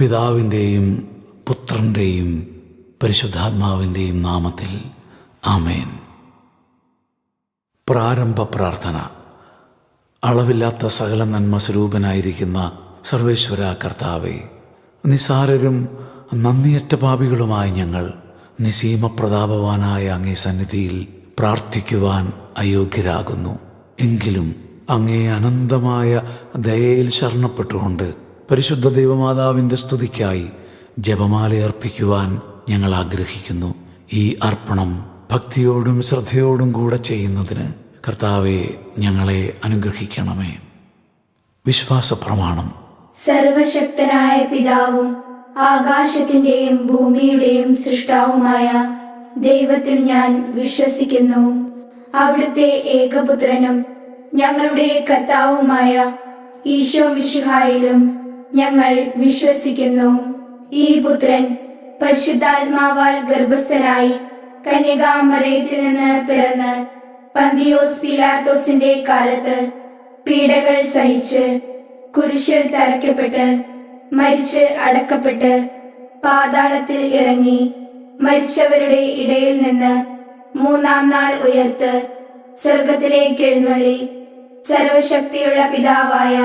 പിതാവിൻ്റെയും പുത്രൻ്റെയും പരിശുദ്ധാത്മാവിൻ്റെയും നാമത്തിൽ ആമേൻ. പ്രാരംഭ പ്രാർത്ഥന. അളവില്ലാത്ത സകല നന്മ സ്വരൂപനായിരിക്കുന്ന സർവേശ്വര കർത്താവേ, നിസാരരും നന്ദിയറ്റ പാപികളുമായ ഞങ്ങൾ നിസീമപ്രതാപവാനായ അങ്ങേ സന്നിധിയിൽ പ്രാർത്ഥിക്കുവാൻ അയോഗ്യരാകുന്നു. എങ്കിലും അങ്ങേ അനന്തമായ ദയയിൽ ശരണപ്പെട്ടുകൊണ്ട് പരിശുദ്ധ ദൈവമാതാവിൻ്റെ സ്തുതിക്കായി ജപമാല അർപ്പിക്കുവാൻ ഞങ്ങൾ ആഗ്രഹിക്കുന്നു. ഈ അർപ്പണം ഭക്തിയോടും ശ്രദ്ധയോടും കൂടെ ചെയ്യുന്നതിന് കർത്താവെ ഞങ്ങളെ അനുഗ്രഹിക്കണമേ. വിശ്വാസ പ്രമാണം. സർവശക്തനായ പിതാവും ആകാശത്തിന്റെയും ഭൂമിയുടെയും സൃഷ്ടാവുമായ ദൈവത്തിൽ ഞാൻ വിശ്വസിക്കുന്നു. അവിടുത്തെ ഏകപുത്രനും ഞങ്ങളുടെ കർത്താവുമായ ഈശോ മിശിഹായിലും ഞങ്ങൾ വിശ്വസിക്കുന്നു. ഈ പുത്രൻ പരിശുദ്ധാത്മാവാൽ ഗർഭസ്ഥനായി കന്യകാമറിയത്തിൽ നിന്ന് പിറന്ന് പന്തിയോസ് പീലാത്തോസിന്റെ കാലത്ത് പീഡകൾ സഹിച്ച് കുരിശിൽ തറയ്ക്കപ്പെട്ട് മരിച്ച് അടക്കപ്പെട്ട് പാതാളത്തിൽ ഇറങ്ങി മരിച്ചവരുടെ ഇടയിൽ നിന്ന് മൂന്നാം നാൾ ഉയർത്ത് സ്വർഗത്തിലേക്ക് എഴുന്നള്ളി സർവശക്തിയുള്ള പിതാവായ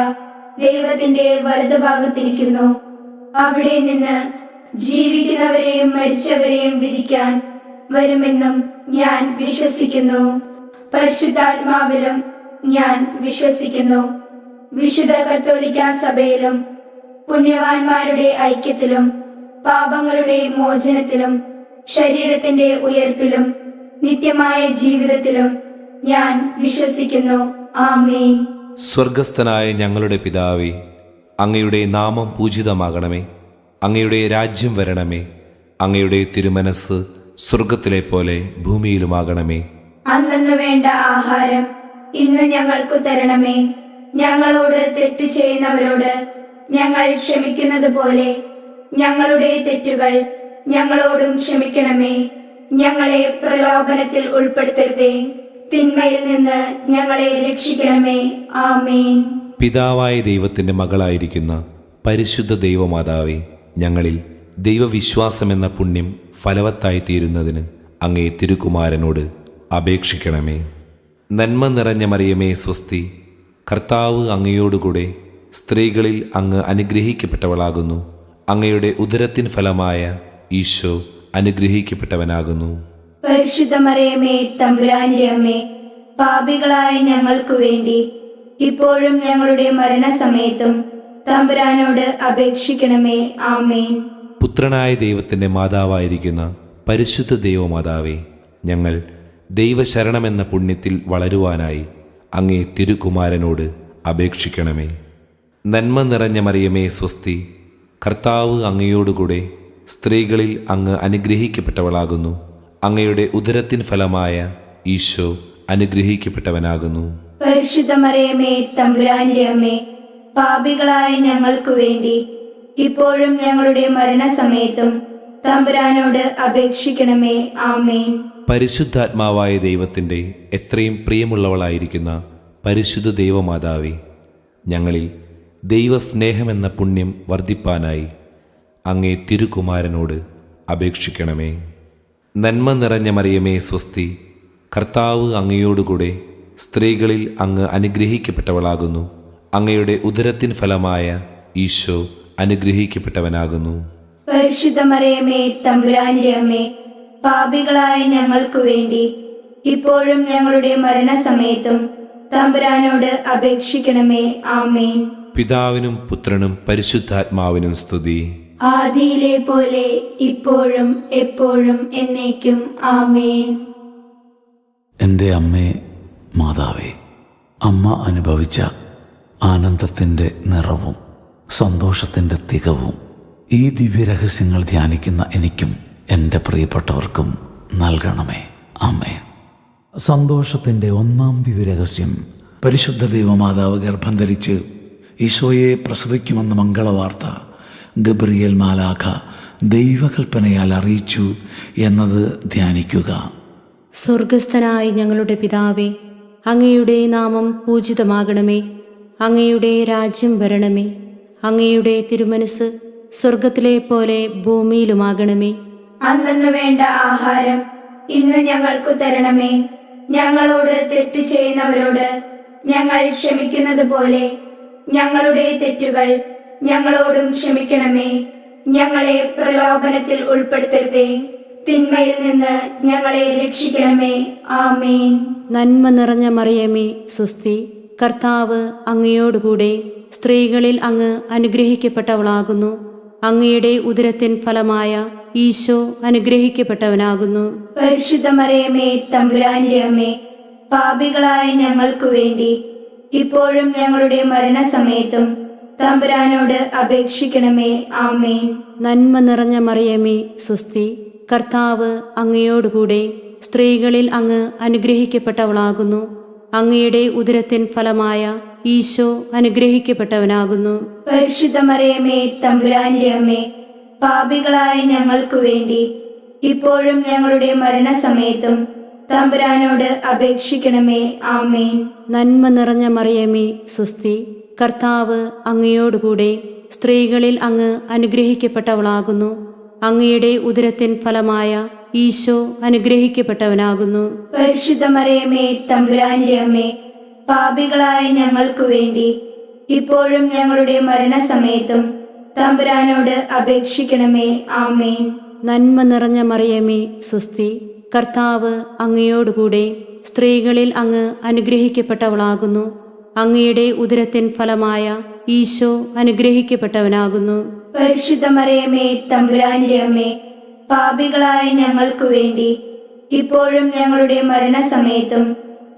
ദൈവത്തിന്റെ വലതുഭാഗത്തിരിക്കുന്നു. അവിടെ നിന്ന് ജീവിക്കുന്നവരെയും മരിച്ചവരെയും വിധിക്കാൻ വരുമെന്നും ഞാൻ വിശ്വസിക്കുന്നു. പരിശുദ്ധാത്മാവിലും ഞാൻ വിശ്വസിക്കുന്നു. വിശുദ്ധ കത്തോലിക്കാ സഭയിലും പുണ്യവാന്മാരുടെ ഐക്യത്തിലും പാപങ്ങളുടെ മോചനത്തിലും ശരീരത്തിന്റെ ഉയർപ്പിലും നിത്യമായ ജീവിതത്തിലും ഞാൻ വിശ്വസിക്കുന്നു. ആമേൻ. സ്വർഗസ്ഥനായ ഞങ്ങളുടെ പിതാവേ, അങ്ങയുടെ നാമം പൂജിതമാകണമേ. അങ്ങയുടെ രാജ്യം വരണമേ. അങ്ങയുടെ തിരുമനസ് സ്വർഗത്തിലെ പോലെ ഭൂമിയിലുമാകണമേ. അന്നു വേണ്ട ആഹാരം ഇന്ന് ഞങ്ങൾക്ക് തരണമേ. ഞങ്ങളോട് തെറ്റ് ചെയ്യുന്നവരോട് ഞങ്ങൾ ക്ഷമിക്കുന്നത് പോലെ ഞങ്ങളുടെ തെറ്റുകൾ ഞങ്ങളോടും ക്ഷമിക്കണമേ. ഞങ്ങളെ പ്രലോഭനത്തിൽ ഉൾപ്പെടുത്തരുതേ, തിന്മയിൽ നിന്ന് ഞങ്ങളെ രക്ഷിക്കണമേ. ആമേൻ. പിതാവായ ദൈവത്തിൻ്റെ മകളായിരിക്കുന്ന പരിശുദ്ധ ദൈവമാതാവേ, ഞങ്ങളിൽ ദൈവവിശ്വാസമെന്ന പുണ്യം ഫലവത്തായി തീരുന്നതിന് അങ്ങേ തിരുക്കുമാരനോട് അപേക്ഷിക്കണമേ. നന്മ നിറഞ്ഞ മറിയമേ സ്വസ്തി, കർത്താവ് അങ്ങയോടുകൂടെ സ്ത്രീകളിൽ അങ്ങ് അനുഗ്രഹിക്കപ്പെട്ടവളാകുന്നു. അങ്ങയുടെ ഉദരത്തിൻ ഫലമായ ഈശോ അനുഗ്രഹിക്കപ്പെട്ടവനാകുന്നു. പരിശുദ്ധ മറിയമേ തമ്പുരാന്റെ അമ്മേ, പാപികളായ ഞങ്ങൾക്ക് വേണ്ടി ഇപ്പോഴും ഞങ്ങളുടെ മരണസമയത്തും തമ്പുരാനോട് അപേക്ഷിക്കണമേ. ആമേൻ. പുത്രനായ ദൈവത്തിൻ്റെ മാതാവായിരിക്കുന്ന പരിശുദ്ധ ദൈവമാതാവേ, ഞങ്ങൾ ദൈവശരണമെന്ന പുണ്യത്തിൽ വളരുവാനായി അങ്ങേ തിരുക്കുമാരനോട് അപേക്ഷിക്കണമേ. നന്മ നിറഞ്ഞ മറിയമേ സ്വസ്തി, കർത്താവ് അങ്ങയോടുകൂടെ സ്ത്രീകളിൽ അങ്ങ് അനുഗ്രഹിക്കപ്പെട്ടവളാകുന്നു. അങ്ങയുടെ ഉദരത്തിൻ ഫലമായ ഈശോ അനുഗ്രഹിക്കപ്പെട്ടവനാകുന്നു. പരിശുദ്ധ മറിയമേ തമ്പുരാന്റെ അമ്മേ, പാപികളായ ഞങ്ങൾക്ക് വേണ്ടി ഇപ്പോഴും ഞങ്ങളുടെ മരണസമയത്തും തമ്പുരാനോട് അപേക്ഷിക്കണമേ. ആമേൻ. പരിശുദ്ധാത്മാവായ ദൈവത്തിൻ്റെ എത്രയും പ്രിയമുള്ളവളായിരിക്കുന്ന പരിശുദ്ധ ദൈവമാതാവേ, ഞങ്ങളിൽ ദൈവസ്നേഹമെന്ന പുണ്യം വർദ്ധിപ്പാനായി അങ്ങേ തിരുക്കുമാരനോട് അപേക്ഷിക്കണമേ. നന്മ നിറഞ്ഞ മറിയമേ സ്വസ്തി, കർത്താവ് അങ്ങയോടുകൂടെ സ്ത്രീകളിൽ അങ്ങ് അനുഗ്രഹിക്കപ്പെട്ടവളാകുന്നു. അങ്ങയുടെ ഉദരത്തിൻ ഫലമായ ഈശോ അനുഗ്രഹിക്കപ്പെട്ടവനാകുന്നു. പരിശുദ്ധ മറിയമേ തമ്പുരാന്റെ അമ്മേ, പാപികളായ ഞങ്ങൾക്ക് വേണ്ടി ഇപ്പോഴും ഞങ്ങളുടെ മരണസമയത്തും തമ്പുരാനോട് അപേക്ഷിക്കണമേ. ആമേൻ. പിതാവിനും പുത്രനും പരിശുദ്ധാത്മാവിനും സ്തുതി. ആദിയിലെ പോലെ ഇപ്പോഴും എപ്പോഴും എന്നേക്കും. ആമേൻ. എൻ്റെ അമ്മേ മാതാവേ, അമ്മ അനുഭവിച്ച ആനന്ദത്തിൻ്റെ നിറവും സന്തോഷത്തിൻ്റെ തികവും ഈ ദിവ്യരഹസ്യങ്ങൾ ധ്യാനിക്കുന്ന എനിക്കും എൻ്റെ പ്രിയപ്പെട്ടവർക്കും നൽകണമേ. ആമേൻ. സന്തോഷത്തിൻ്റെ ഒന്നാം ദിവ്യരഹസ്യം, പരിശുദ്ധ ദൈവമാതാവ് ഗർഭം ധരിച്ച് ഈശോയെ പ്രസവിക്കുമെന്ന മംഗളവാർത്ത ഗബ്രിയേൽ മാലാഖ ദൈവകൽപ്പനയാൽ അറിയിച്ചു എന്നത് ധ്യാനിക്കുക. സ്വർഗസ്ഥനായ ഞങ്ങളുടെ പിതാവേ, അങ്ങയുടെ നാമം പൂജിതമാകണമേ. അങ്ങയുടെ രാജ്യം വരണമേ. അങ്ങയുടെ തിരുമനസ് സ്വർഗത്തിലെ പോലെ ഭൂമിയിലുമാകണമേ. അന്നു വേണ്ട ആഹാരം ഇന്ന് ഞങ്ങൾക്കു തരണമേ. ഞങ്ങളോട് തെറ്റ് ചെയ്യുന്നവരോട് ഞങ്ങൾ ക്ഷമിക്കുന്നത് പോലെ ഞങ്ങളുടെ തെറ്റുകൾ ഞങ്ങളോടും ക്ഷമിക്കണമേ. ഞങ്ങളെ പ്രലോഭനത്തിൽ ഉൾപ്പെടുത്തരുതേ, തിന്മയിൽ നിന്ന് ഞങ്ങളെ രക്ഷിക്കണമേ. ആമേൻ. നന്മ നിറഞ്ഞ മറിയമേ, സ്വസ്തി. കർത്താവ് അങ്ങയോടുകൂടെ സ്ത്രീകളിൽ അങ്ങ് അനുഗ്രഹിക്കപ്പെട്ടവളാകുന്നു. അങ്ങയുടെ ഉദരത്തിൻ ഫലമായ ഈശോ അനുഗ്രഹിക്കപ്പെട്ടവനാകുന്നു. പരിശുദ്ധ മറിയമേ, തമ്പുരാന്റെ അമ്മേ, പാപികളായ ഞങ്ങൾക്കു വേണ്ടി ഇപ്പോഴും ഞങ്ങളുടെ മരണസമയത്തും തമ്പുരാനോട് അപേക്ഷിക്കണമേ. ആമേൻ. നന്മ നിറഞ്ഞ മറിയമേ, സ്വസ്തി. കർത്താവ് അങ്ങയോടുകൂടെ സ്ത്രീകളിൽ അങ്ങ് അനുഗ്രഹിക്കപ്പെട്ടവളാകുന്നു. അങ്ങയുടെ ഉദരത്തിൻ ഫലമായ ഈശോ അനുഗ്രഹിക്കപ്പെട്ടവനാകുന്നു. പരിശുദ്ധ മറിയമേ, തമ്പുരാന്റെ അമ്മേ, പാപികളായ ഞങ്ങൾക്കു വേണ്ടി ഇപ്പോഴും ഞങ്ങളുടെ മരണസമയത്തും തമ്പുരാനോട് അപേക്ഷിക്കണമേ. ആമേൻ. നന്മ നിറഞ്ഞ മറിയമേ, സ്വസ്തി. കർത്താവ് അങ്ങയോടുകൂടെ സ്ത്രീകളിൽ അങ്ങ് അനുഗ്രഹിക്കപ്പെട്ടവളാകുന്നു. അങ്ങയുടെ ഉദരത്തിൻ ഫലമായ ഈശോ അനുഗ്രഹിക്കപ്പെട്ടവനാകുന്നു. പരിശുദ്ധ മറിയമേ, തമ്പുരാന്റെ അമ്മേ, പാപികളായ ഞങ്ങൾക്കു വേണ്ടി ഇപ്പോഴും ഞങ്ങളുടെ മരണസമയത്തും തമ്പുരാനോട് അപേക്ഷിക്കണമേ. ആമേൻ. നന്മ നിറഞ്ഞ മറിയമേ, സ്വസ്തി. കർത്താവ് അങ്ങയോടുകൂടെ സ്ത്രീകളിൽ അങ്ങ് അനുഗ്രഹിക്കപ്പെട്ടവളാകുന്നു. അങ്ങയുടെ ഉദരത്തിൻ ഫലമായ ഈശോ അനുഗ്രഹിക്കപ്പെട്ടവനാകുന്നു. പരിശുദ്ധ മറിയമേ, തമ്പുരാന്റെ അമ്മേ, പാപികളായ ഞങ്ങൾക്കു വേണ്ടി ഇപ്പോഴും ഞങ്ങളുടെ മരണസമയത്തും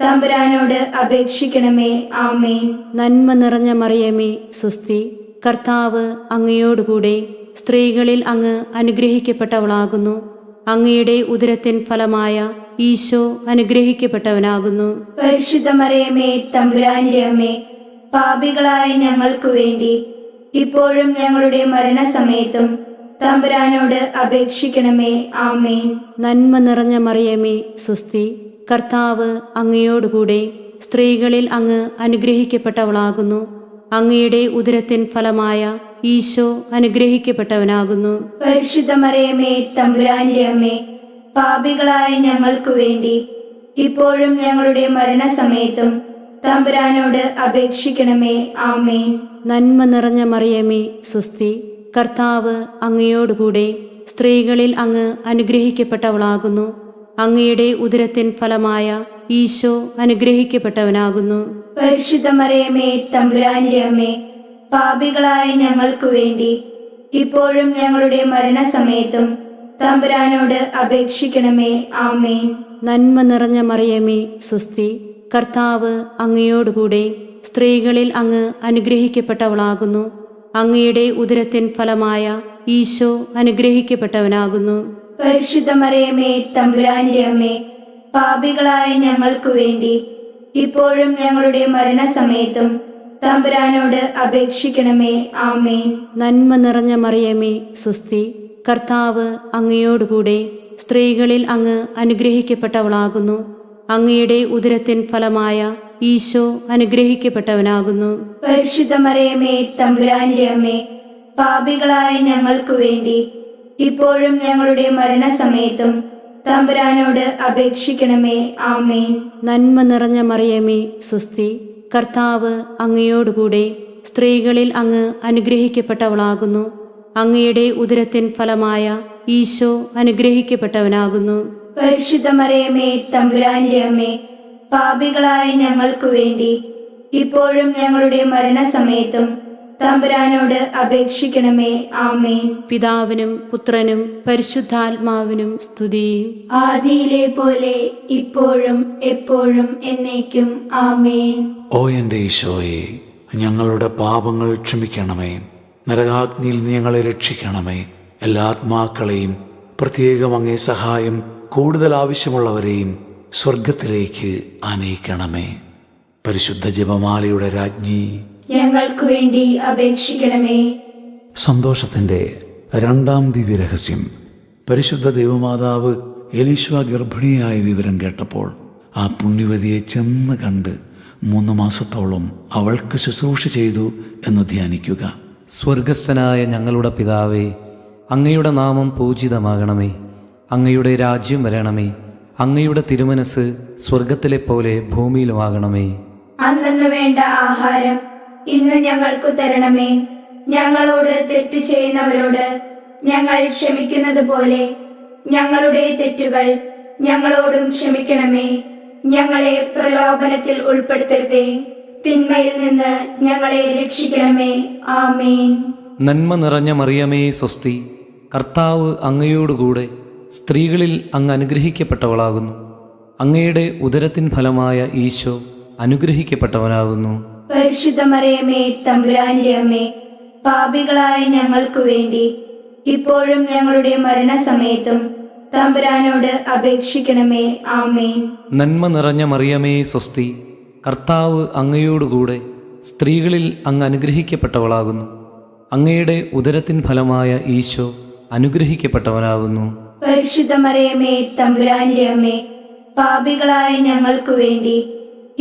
തമ്പുരാനോട് അപേക്ഷിക്കണമേ. ആമേൻ. നന്മ നിറഞ്ഞ മറിയമേ, സ്വസ്തി. കർത്താവ് അങ്ങയോടുകൂടെ സ്ത്രീകളിൽ അങ്ങ് അനുഗ്രഹിക്കപ്പെട്ടവളാകുന്നു. അങ്ങയുടെ ഉദരത്തിൻ ഫലമായ ഈശോ അനുഗ്രഹിക്കപ്പെട്ടവനാകുന്നു. പരിശുദ്ധ മറിയമേ, തമ്പുരാന്റെ അമ്മേ, പാപികളായ ഞങ്ങൾക്കു വേണ്ടി ഇപ്പോഴും ഞങ്ങളുടെ മരണസമയത്തും തമ്പുരാനോട് അപേക്ഷിക്കണമേ. ആമേൻ. നന്മ നിറഞ്ഞ മറിയമേ, സ്വസ്തി. കർത്താവ് അങ്ങയോടുകൂടെ സ്ത്രീകളിൽ അങ്ങ് അനുഗ്രഹിക്കപ്പെട്ടവളാകുന്നു. അങ്ങയുടെ ഉദരത്തിൻ ഫലമായ ഈശോ അനുഗ്രഹിക്കപ്പെട്ടവനാകുന്നു. പരിശുദ്ധ മറിയമേ, തമ്പുരാന്റെ അമ്മേ, പാപികളായ ഞങ്ങൾക്കു വേണ്ടി ഇപ്പോഴും ഞങ്ങളുടെ മരണസമയത്തും തമ്പുരാനോട് അപേക്ഷിക്കണമേ. ആമേൻ. നന്മ നിറഞ്ഞ മറിയമേ, സ്വസ്തി. കർത്താവ് അങ്ങയോടുകൂടെ സ്ത്രീകളിൽ അങ്ങ് അനുഗ്രഹിക്കപ്പെട്ടവളാകുന്നു. അങ്ങയുടെ ഉദരത്തിൻ ഫലമായ ഈശോ അനുഗ്രഹിക്കപ്പെട്ടവനാകുന്നു. പരിശുദ്ധ മറിയമേ, തമ്പുരാന്റെ അമ്മേ, പാപികളായ ഞങ്ങൾക്കു വേണ്ടി ഇപ്പോഴും ഞങ്ങളുടെ മരണസമയത്തും തമ്പുരാനോട് അപേക്ഷിക്കണമേ. ആമേൻ. നന്മ നിറഞ്ഞ മറിയമേ, സ്വസ്തി. കർത്താവ് അങ്ങയോടുകൂടെ സ്ത്രീകളിൽ അങ്ങ് അനുഗ്രഹിക്കപ്പെട്ടവളാകുന്നു. അങ്ങയുടെ ഉദരത്തിൻ ഫലമായ ഈശോ അനുഗ്രഹിക്കപ്പെട്ടവനാകുന്നു. പരിശുദ്ധ മറിയമേ, തമ്പുരാന്റെ അമ്മേ, പാപികളായ ഞങ്ങൾക്കു വേണ്ടി ഇപ്പോഴും ഞങ്ങളുടെ മരണസമയത്തും തമ്പുരാനോട് അപേക്ഷിക്കണമേ. ആമേൻ. നന്മ നിറഞ്ഞ മറിയമേ, സ്വസ്തി. കർത്താവ് അങ്ങയോടുകൂടെ സ്ത്രീകളിൽ അങ്ങ് അനുഗ്രഹിക്കപ്പെട്ടവളാകുന്നു. അങ്ങയുടെ ഉദരത്തിൻ ഫലമായ ഈശോ അനുഗ്രഹിക്കപ്പെട്ടവനാകുന്നു. പരിശുദ്ധ മറിയമേ, തമ്പുരാന്റെ അമ്മേ, പാപികളായ ഞങ്ങൾക്കു വേണ്ടി ഇപ്പോഴും ഞങ്ങളുടെ മരണസമയത്തും തമ്പുരാനോട് അപേക്ഷിക്കണമേ. ആമേൻ. നന്മ നിറഞ്ഞ മറിയമേ, സ്വസ്തി. കർത്താവ് അങ്ങയോടുകൂടെ സ്ത്രീകളിൽ അങ്ങ് അനുഗ്രഹിക്കപ്പെട്ടവളാകുന്നു. അങ്ങയുടെ ഉദരത്തിൻ ഫലമായ ഈശോ അനുഗ്രഹിക്കപ്പെട്ടവനാകുന്നു. പരിശുദ്ധ മറിയമേ, തമ്പുരാന്റെ അമ്മേ, പാപികളായ ഞങ്ങൾക്കു വേണ്ടി ഇപ്പോഴും ഞങ്ങളുടെ മരണസമയത്തും തമ്പുരാനോട് അപേക്ഷിക്കണമേ. ആമേൻ. പിതാവിനും പുത്രനും പരിശുദ്ധാത്മാവിനും സ്തുതി. ആദിയിലെ പോലെ ഇപ്പോഴും എപ്പോഴും എന്നേക്കും. ആമേൻ. ഓ എൻ്റെ ഈശോയെ, ഞങ്ങളുടെ പാപങ്ങൾ ക്ഷമിക്കണമേ. നരകാഗ്നിയിൽ നീ ഞങ്ങളെ രക്ഷിക്കണമേ. എല്ലാ ആത്മാക്കളെയും, പ്രത്യേകം അങ്ങേ സഹായം കൂടുതൽ ആവശ്യമുള്ളവരെയും സ്വർഗത്തിലേക്ക് ആനയിക്കണമേ. പരിശുദ്ധ ജപമാലയുടെ രാജ്ഞി, ഞങ്ങൾക്കു വേണ്ടി അപേക്ഷിക്കണമേ. സന്തോഷത്തിൻ്റെ രണ്ടാം ദിവ്യരഹസ്യം. പരിശുദ്ധ ദൈവമാതാവ് എലീശ ഗർഭിണിയായ വിവരം കേട്ടപ്പോൾ ആ പുണ്യവതിയെ ചെന്ന് കണ്ട് 3 മാസത്തോളം അവൾക്ക് ശുശ്രൂഷ ചെയ്തു എന്ന് ധ്യാനിക്കുക. സ്വർഗസ്ഥനായ ഞങ്ങളുടെ പിതാവേ, അങ്ങയുടെ നാമം പൂജിതമാകണമേ. അങ്ങയുടെ രാജ്യം വരണമേ. അങ്ങയുടെ തിരുമനസ് സ്വർഗത്തിലെ പോലെ ഭൂമിയിലുമാകണമേ. അന്നു വേണ്ട ആഹാരം ഇന്ന് ഞങ്ങൾക്കു തരണമേ. ഞങ്ങളോട് തെറ്റ് ചെയ്യുന്നവരോട് ഞങ്ങൾ ക്ഷമിക്കുന്നത് പോലെ ഞങ്ങളുടെ തെറ്റുകൾ ഞങ്ങളോടും ക്ഷമിക്കണമേ. ഞങ്ങളെ പ്രലോഭനത്തിൽ ഉൾപ്പെടുത്തരുതേ, തിന്മയിൽ നിന്ന് ഞങ്ങളെ രക്ഷിക്കണമേ. ആമേൻ. നന്മ നിറഞ്ഞ മറിയമേ സ്വസ്തി, കർത്താവ് അങ്ങയോടുകൂടെ സ്ത്രീകളിൽ അങ്ങ് അനുഗ്രഹിക്കപ്പെട്ടവളാകുന്നു. അങ്ങയുടെ ഉദരത്തിൻ ഫലമായ ഈശോ അനുഗ്രഹിക്കപ്പെട്ടവനാകുന്നു. പരിശുദ്ധ മറിയമേ തമ്പുരാന്റെ അമ്മേ, പാപികളായ ഞങ്ങൾക്കു വേണ്ടി ഇപ്പോഴും ഞങ്ങളുടെ മരണസമയത്തും തമ്പുരാനോട് അപേക്ഷിക്കണമേ. ആമേൻ. നന്മ നിറഞ്ഞ മറിയമേ സ്വസ്തി, കർത്താവ് അങ്ങയോടുകൂടെ സ്ത്രീകളിൽ അങ്ങ് അനുഗ്രഹിക്കപ്പെട്ടവളാകുന്നു. അങ്ങയുടെ ഉദരത്തിൻ ഫലമായ ഈശോ അനുഗ്രഹിക്കപ്പെട്ടവനാകുന്നു. പരിശുദ്ധ മറിയമേ തമ്പുരാന്റെ അമ്മേ, പാപികളായ ഞങ്ങൾക്കു വേണ്ടി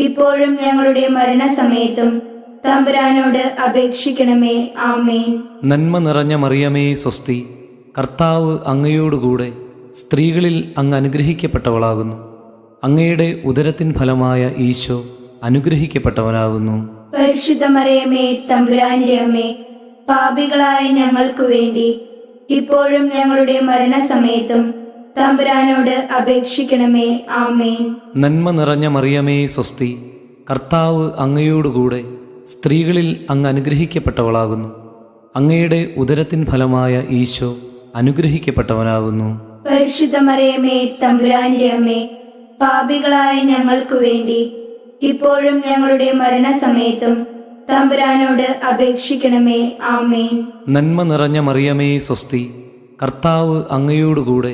ഇപ്പോഴും ഞങ്ങളുടെ മരണസമയത്തും തമ്പുരാനോട് അപേക്ഷിക്കണമേ. ആമേൻ. നന്മ നിറഞ്ഞ മറിയമേ സ്വസ്തി, കർത്താവ് അങ്ങയോടുകൂടെ സ്ത്രീകളിൽ അങ്ങ് അനുഗ്രഹിക്കപ്പെട്ടവളാകുന്നു. അങ്ങയുടെ ഉദരത്തിൻ ഫലമായ ഈശോ അനുഗ്രഹിക്കപ്പെട്ടവനാകുന്നു. പരിശുദ്ധ മറിയമേ തമ്പുരാന്റെ അമ്മേ, പാപികളായ ഞങ്ങൾക്കു വേണ്ടി ഇപ്പോഴും ഞങ്ങളുടെ മരണസമയത്തും തമ്പുരാനോട് അപേക്ഷിക്കണമേ. ആമേൻ. നന്മ നിറഞ്ഞ മറിയമേ സ്വസ്തി, കർത്താവ് അങ്ങയോടുകൂടെ സ്ത്രീകളിൽ അങ്ങ് അനുഗ്രഹിക്കപ്പെട്ടവളാകുന്നു. അങ്ങയുടെ ഉദരത്തിൻ ഫലമായ ഈശോ അനുഗ്രഹിക്കപ്പെട്ടവനാകുന്നു. പരിശുദ്ധ മറിയമേ തമ്പുരാന്റെ അമ്മേ, പാപികളായ ഞങ്ങൾക്കു വേണ്ടി ഇപ്പോഴും ഞങ്ങളുടെ മരണസമയത്തും തമ്പുരാനോട് അപേക്ഷിക്കണമേ. ആമേൻ. നന്മ നിറഞ്ഞ മറിയമേ സ്വസ്തി, കർത്താവ് അങ്ങയോടുകൂടെ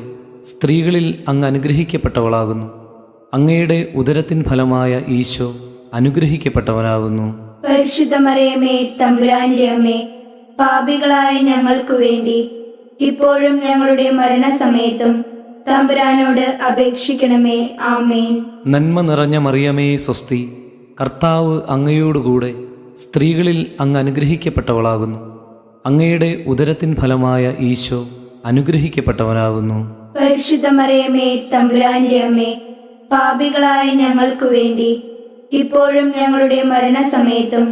സ്ത്രീകളിൽ അങ്ങ് അനുഗ്രഹിക്കപ്പെട്ടവളാകുന്നു. അങ്ങയുടെ ഉദരത്തിൻ ഫലമായ ഈശോ അനുഗ്രഹിക്കപ്പെട്ടവനാകുന്നു. പരിശുദ്ധ മറിയമേ തമ്പുരാന്റെ അമ്മേ, പാപികളായ ഞങ്ങൾക്കു വേണ്ടി ഇപ്പോഴും ഞങ്ങളുടെ മരണസമയത്തും തമ്പുരാനോട് അപേക്ഷിക്കണമേ. ആമേൻ. നന്മ നിറഞ്ഞ മറിയമേ സ്വസ്തി, കർത്താവ് അങ്ങയോടുകൂടെ സ്ത്രീകളിൽ അങ്ങ് അനുഗ്രഹിക്കപ്പെട്ടവളാകുന്നു. അങ്ങയുടെ ഉദരത്തിൻ ഫലമായ ഈശോ അനുഗ്രഹിക്കപ്പെട്ടവനാകുന്നു. പരിശുദ്ധ മറിയമേ തമ്പുരാന്റെ അമ്മേ, പാപികളായ ഞങ്ങൾക്കു വേണ്ടി ഇപ്പോഴും ഞങ്ങളുടെ മരണസമയത്തും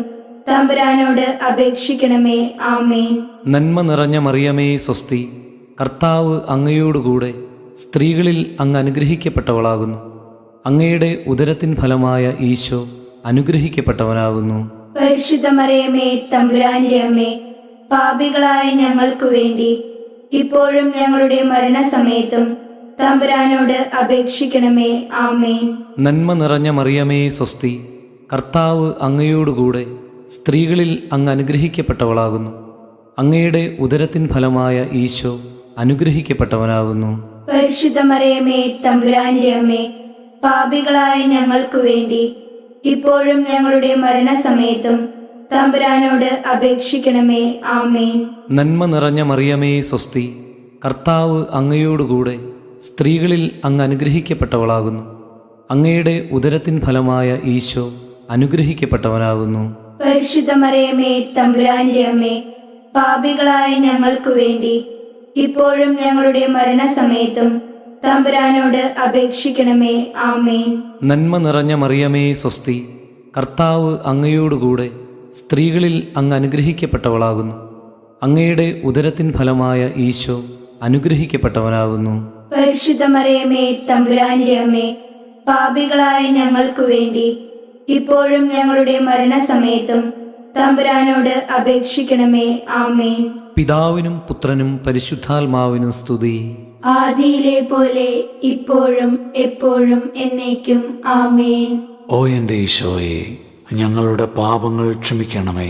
തമ്പുരാനോട് അപേക്ഷിക്കണമേ. ആമേൻ. നന്മ നിറഞ്ഞ മറിയമേ സ്വസ്തി, കർത്താവ് അങ്ങയോടുകൂടെ സ്ത്രീകളിൽ അങ്ങ് അനുഗ്രഹിക്കപ്പെട്ടവളാകുന്നു. അങ്ങയുടെ ഉദരത്തിൻ ഫലമായ ഈശോ അനുഗ്രഹിക്കപ്പെട്ടവനാകുന്നു. പരിശുദ്ധ മറിയമേ തമ്പുരാന്റെ അമ്മേ, പാപികളായ ഞങ്ങൾക്കു വേണ്ടി ഇപ്പോഴും ഞങ്ങളുടെ മരണസമയത്തും തമ്പുരാനോട് അപേക്ഷിക്കണമേ. ആമേൻ. നന്മ നിറഞ്ഞ മറിയമേ സ്വസ്തി, കർത്താവ് അങ്ങയോടുകൂടെ സ്ത്രീകളിൽ അങ്ങ് അനുഗ്രഹിക്കപ്പെട്ടവളാകുന്നു. അങ്ങയുടെ ഉദരത്തിൻ ഫലമായ ഈശോ അനുഗ്രഹിക്കപ്പെട്ടവനാകുന്നു. പരിശുദ്ധ മറിയമേ തമ്പുരാന്റെ അമ്മേ, പാപികളായ ഞങ്ങൾക്കു വേണ്ടി ഇപ്പോഴും ഞങ്ങളുടെ മരണസമയത്തും തമ്പുരാനോട് അപേക്ഷിക്കണമേ. ആമേൻ. നന്മ നിറഞ്ഞ മറിയമേ സ്വസ്തി, കർത്താവ് അങ്ങയോടുകൂടെ സ്ത്രീകളിൽ അങ്ങ് അനുഗ്രഹിക്കപ്പെട്ടവളാകുന്നു. അങ്ങയുടെ ഉദരത്തിൻ ഫലമായ ഈശോ അനുഗ്രഹിക്കപ്പെട്ടവനാകുന്നു. പരിശുദ്ധ മറിയമേ തമ്പുരാന്റെ അമ്മേ, പാപികളായ ഞങ്ങൾക്കു വേണ്ടി ഇപ്പോഴും ഞങ്ങളുടെ മരണസമയത്തും തമ്പുരാനോട് അപേക്ഷിക്കണമേ. ആമേൻ. നന്മ നിറഞ്ഞ മറിയമേ സ്വസ്തി, കർത്താവ് അങ്ങയോടുകൂടെ സ്ത്രീകളിൽ അങ്ങ് അനുഗ്രഹിക്കപ്പെട്ടവളാകുന്നു. അങ്ങയുടെ ഉദരത്തിൻ ഫലമായ ഈശോ അനുഗ്രഹിക്കപ്പെട്ടവനാകുന്നു. പരിശുദ്ധ മറിയമേ തമ്പുരാന്റെ അമ്മേ, പാപികളായ ഞങ്ങൾക്കു വേണ്ടി ഇപ്പോഴും ഞങ്ങളുടെ മരണസമയത്തും തമ്പുരാനോട് അപേക്ഷിക്കണമേ. ആമേൻ. പിതാവിനും പുത്രനും പരിശുദ്ധാത്മാവിനും സ്തുതി. ആദിയിലെ പോലെ ഇപ്പോഴും എപ്പോഴും എന്നേക്കും. ആമേൻ. ഓ എൻ്റെ ഈശോയെ, ഞങ്ങളുടെ പാപങ്ങൾ ക്ഷമിക്കണമേ.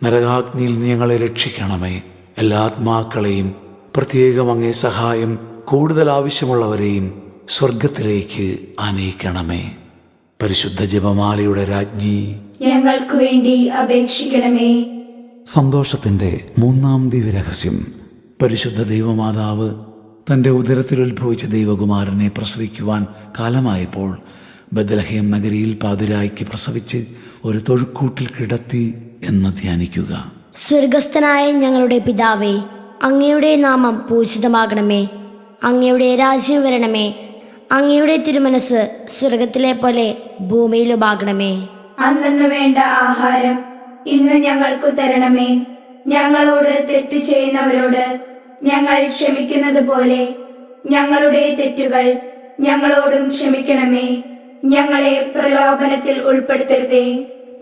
നരകാഗ്നിയിൽ നീ ഞങ്ങളെ രക്ഷിക്കണമേ. എല്ലാ ആത്മാക്കളെയും, പ്രത്യേകം അങ്ങേ സഹായം കൂടുതൽ ആവശ്യമുള്ളവരെയും സ്വർഗത്തിലേക്ക് ആനയിക്കണമേ. പരിശുദ്ധ ജപമാലയുടെ രാജ്ഞി, ഞങ്ങൾക്കു വേണ്ടി അപേക്ഷിക്കണമേ. സന്തോഷത്തിൻ്റെ മൂന്നാം ദിവ്യരഹസ്യം. പരിശുദ്ധ ദൈവമാതാവ് തൻ്റെ ഉദരത്തിൽ ഉത്ഭവിച്ച ദൈവകുമാരനെ പ്രസവിക്കുവാൻ കാലമായപ്പോൾ ബത്ലഹേം നഗരിയിൽ പാതിരായ്ക്ക് പ്രസവിച്ച് ഒരു തൊഴുക്കൂട്ടിൽ കിടത്തി എന്ന് ധ്യാനിക്കുക. സ്വർഗസ്ഥനായ ഞങ്ങളുടെ പിതാവേ, അങ്ങയുടെ നാമം പൂജിതമാകണമേ. അങ്ങയുടെ രാജ്യം വരണമേ. അങ്ങയുടെ തിരുമനസ് സ്വർഗത്തിലെ പോലെ ഭൂമിയിലുമാകണമേ. അന്നു വേണ്ട ആഹാരം ഇന്ന് ഞങ്ങൾക്കു തരണമേ. ഞങ്ങളോട് തെറ്റ് ചെയ്യുന്നവരോട് ഞങ്ങൾ ക്ഷമിക്കുന്നത് പോലെ ഞങ്ങളുടെ തെറ്റുകൾ ഞങ്ങളോടും ക്ഷമിക്കണമേ. ഞങ്ങളെ പ്രലോഭനത്തിൽ ഉൾപ്പെടുത്തരുതേ,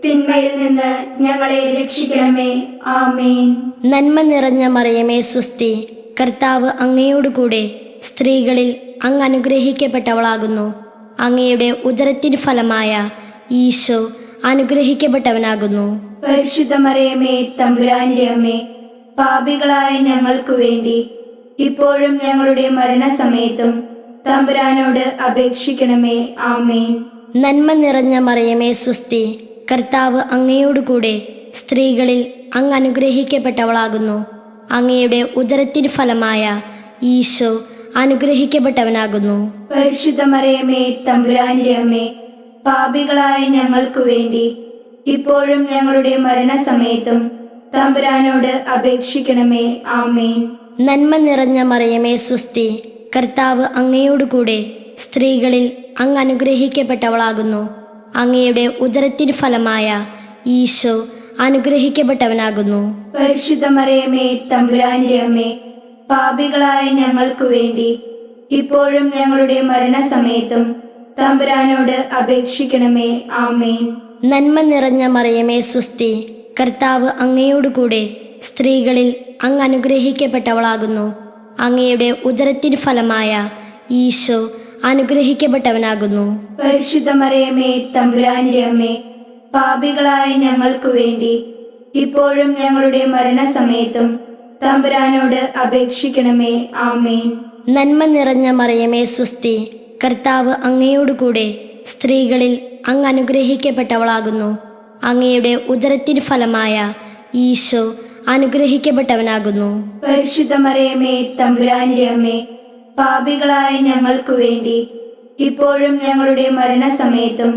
തിന്മയിൽ നിന്ന് ഞങ്ങളെ രക്ഷിക്കണമേ. ആമേൻ. നന്മ നിറഞ്ഞ മറിയമേ സ്വസ്തി, കർത്താവ് അങ്ങയോടുകൂടെ സ്ത്രീകളിൽ അങ്ങ് അനുഗ്രഹിക്കപ്പെട്ടവളാകുന്നു. അങ്ങയുടെ ഉദരത്തിൻ ഫലമായ ഈശോ അനുഗ്രഹിക്കപ്പെട്ടവനാകുന്നു. പരിശുദ്ധ മറിയമേ തമ്പുരാന്റെ അമ്മേ, പാപികളായ ഞങ്ങൾക്കു വേണ്ടി ഇപ്പോഴും ഞങ്ങളുടെ മരണസമയത്തും തമ്പുരാനോട് അപേക്ഷിക്കണമേ. ആമേൻ. നന്മ നിറഞ്ഞ മറിയമേ സ്വസ്തി, കർത്താവ് അങ്ങയോടുകൂടെ സ്ത്രീകളിൽ അങ്ങ് അനുഗ്രഹിക്കപ്പെട്ടവളാകുന്നു. അങ്ങയുടെ ഉദരത്തിൻ ഫലമായ ഈശോ അനുഗ്രഹിക്കപ്പെട്ടവനാകുന്നു. പരിശുദ്ധ മറിയമേ തമ്പുരാന്റെ അമ്മേ, പാപികളായ ഞങ്ങൾക്കു വേണ്ടി ഇപ്പോഴും ഞങ്ങളുടെ മരണസമയത്തും തമ്പുരാനോട് അപേക്ഷിക്കണമേ. ആമേൻ. നന്മ നിറഞ്ഞ മറിയമേ സ്വസ്തി, കർത്താവ് അങ്ങയോടുകൂടെ സ്ത്രീകളിൽ അങ്ങ് അനുഗ്രഹിക്കപ്പെട്ടവളാകുന്നു. അങ്ങയുടെ ഉദരത്തിൻ ഫലമായ ഈശോ അനുഗ്രഹിക്കപ്പെട്ടവനാകുന്നു. പരിശുദ്ധ മറിയമേ തമ്പുരാന്റെ അമ്മേ, പാപികളായ ഞങ്ങൾക്കു വേണ്ടി ഇപ്പോഴും ഞങ്ങളുടെ മരണസമയത്തും തമ്പുരാനോട് അപേക്ഷിക്കണമേ. ആമേൻ. നന്മ നിറഞ്ഞ മറിയമേ സ്വസ്തി, കർത്താവ് അങ്ങയോടുകൂടെ സ്ത്രീകളിൽ അങ്ങ് അനുഗ്രഹിക്കപ്പെട്ടവളാകുന്നു. അങ്ങയുടെ ഉദരത്തിൻ ഫലമായ ഈശോ അനുഗ്രഹിക്കപ്പെട്ടവനാകുന്നു. പരിശുദ്ധ മറിയമേ തമ്പുരാന്റെ അമ്മേ, പാപികളായ ഞങ്ങൾക്കു വേണ്ടി ഇപ്പോഴും ഞങ്ങളുടെ മരണസമയത്തും തമ്പുരാനോട് അപേക്ഷിക്കണമേ. ആമേൻ. നന്മ നിറഞ്ഞ മറിയമേ സ്വസ്തി, കർത്താവ് അങ്ങയോടുകൂടെ സ്ത്രീകളിൽ അങ്ങ് അനുഗ്രഹിക്കപ്പെട്ടവളാകുന്നു. അങ്ങയുടെ ഉദരത്തിൻ ഫലമായ ഈശോ അനുഗ്രഹിക്കപ്പെട്ടവനാകുന്നു. പരിശുദ്ധ മറിയമേ തമ്പുരാന്റെ അമ്മേ, പാപികളായ ഞങ്ങൾക്കു വേണ്ടി ഇപ്പോഴും ഞങ്ങളുടെ മരണസമയത്തും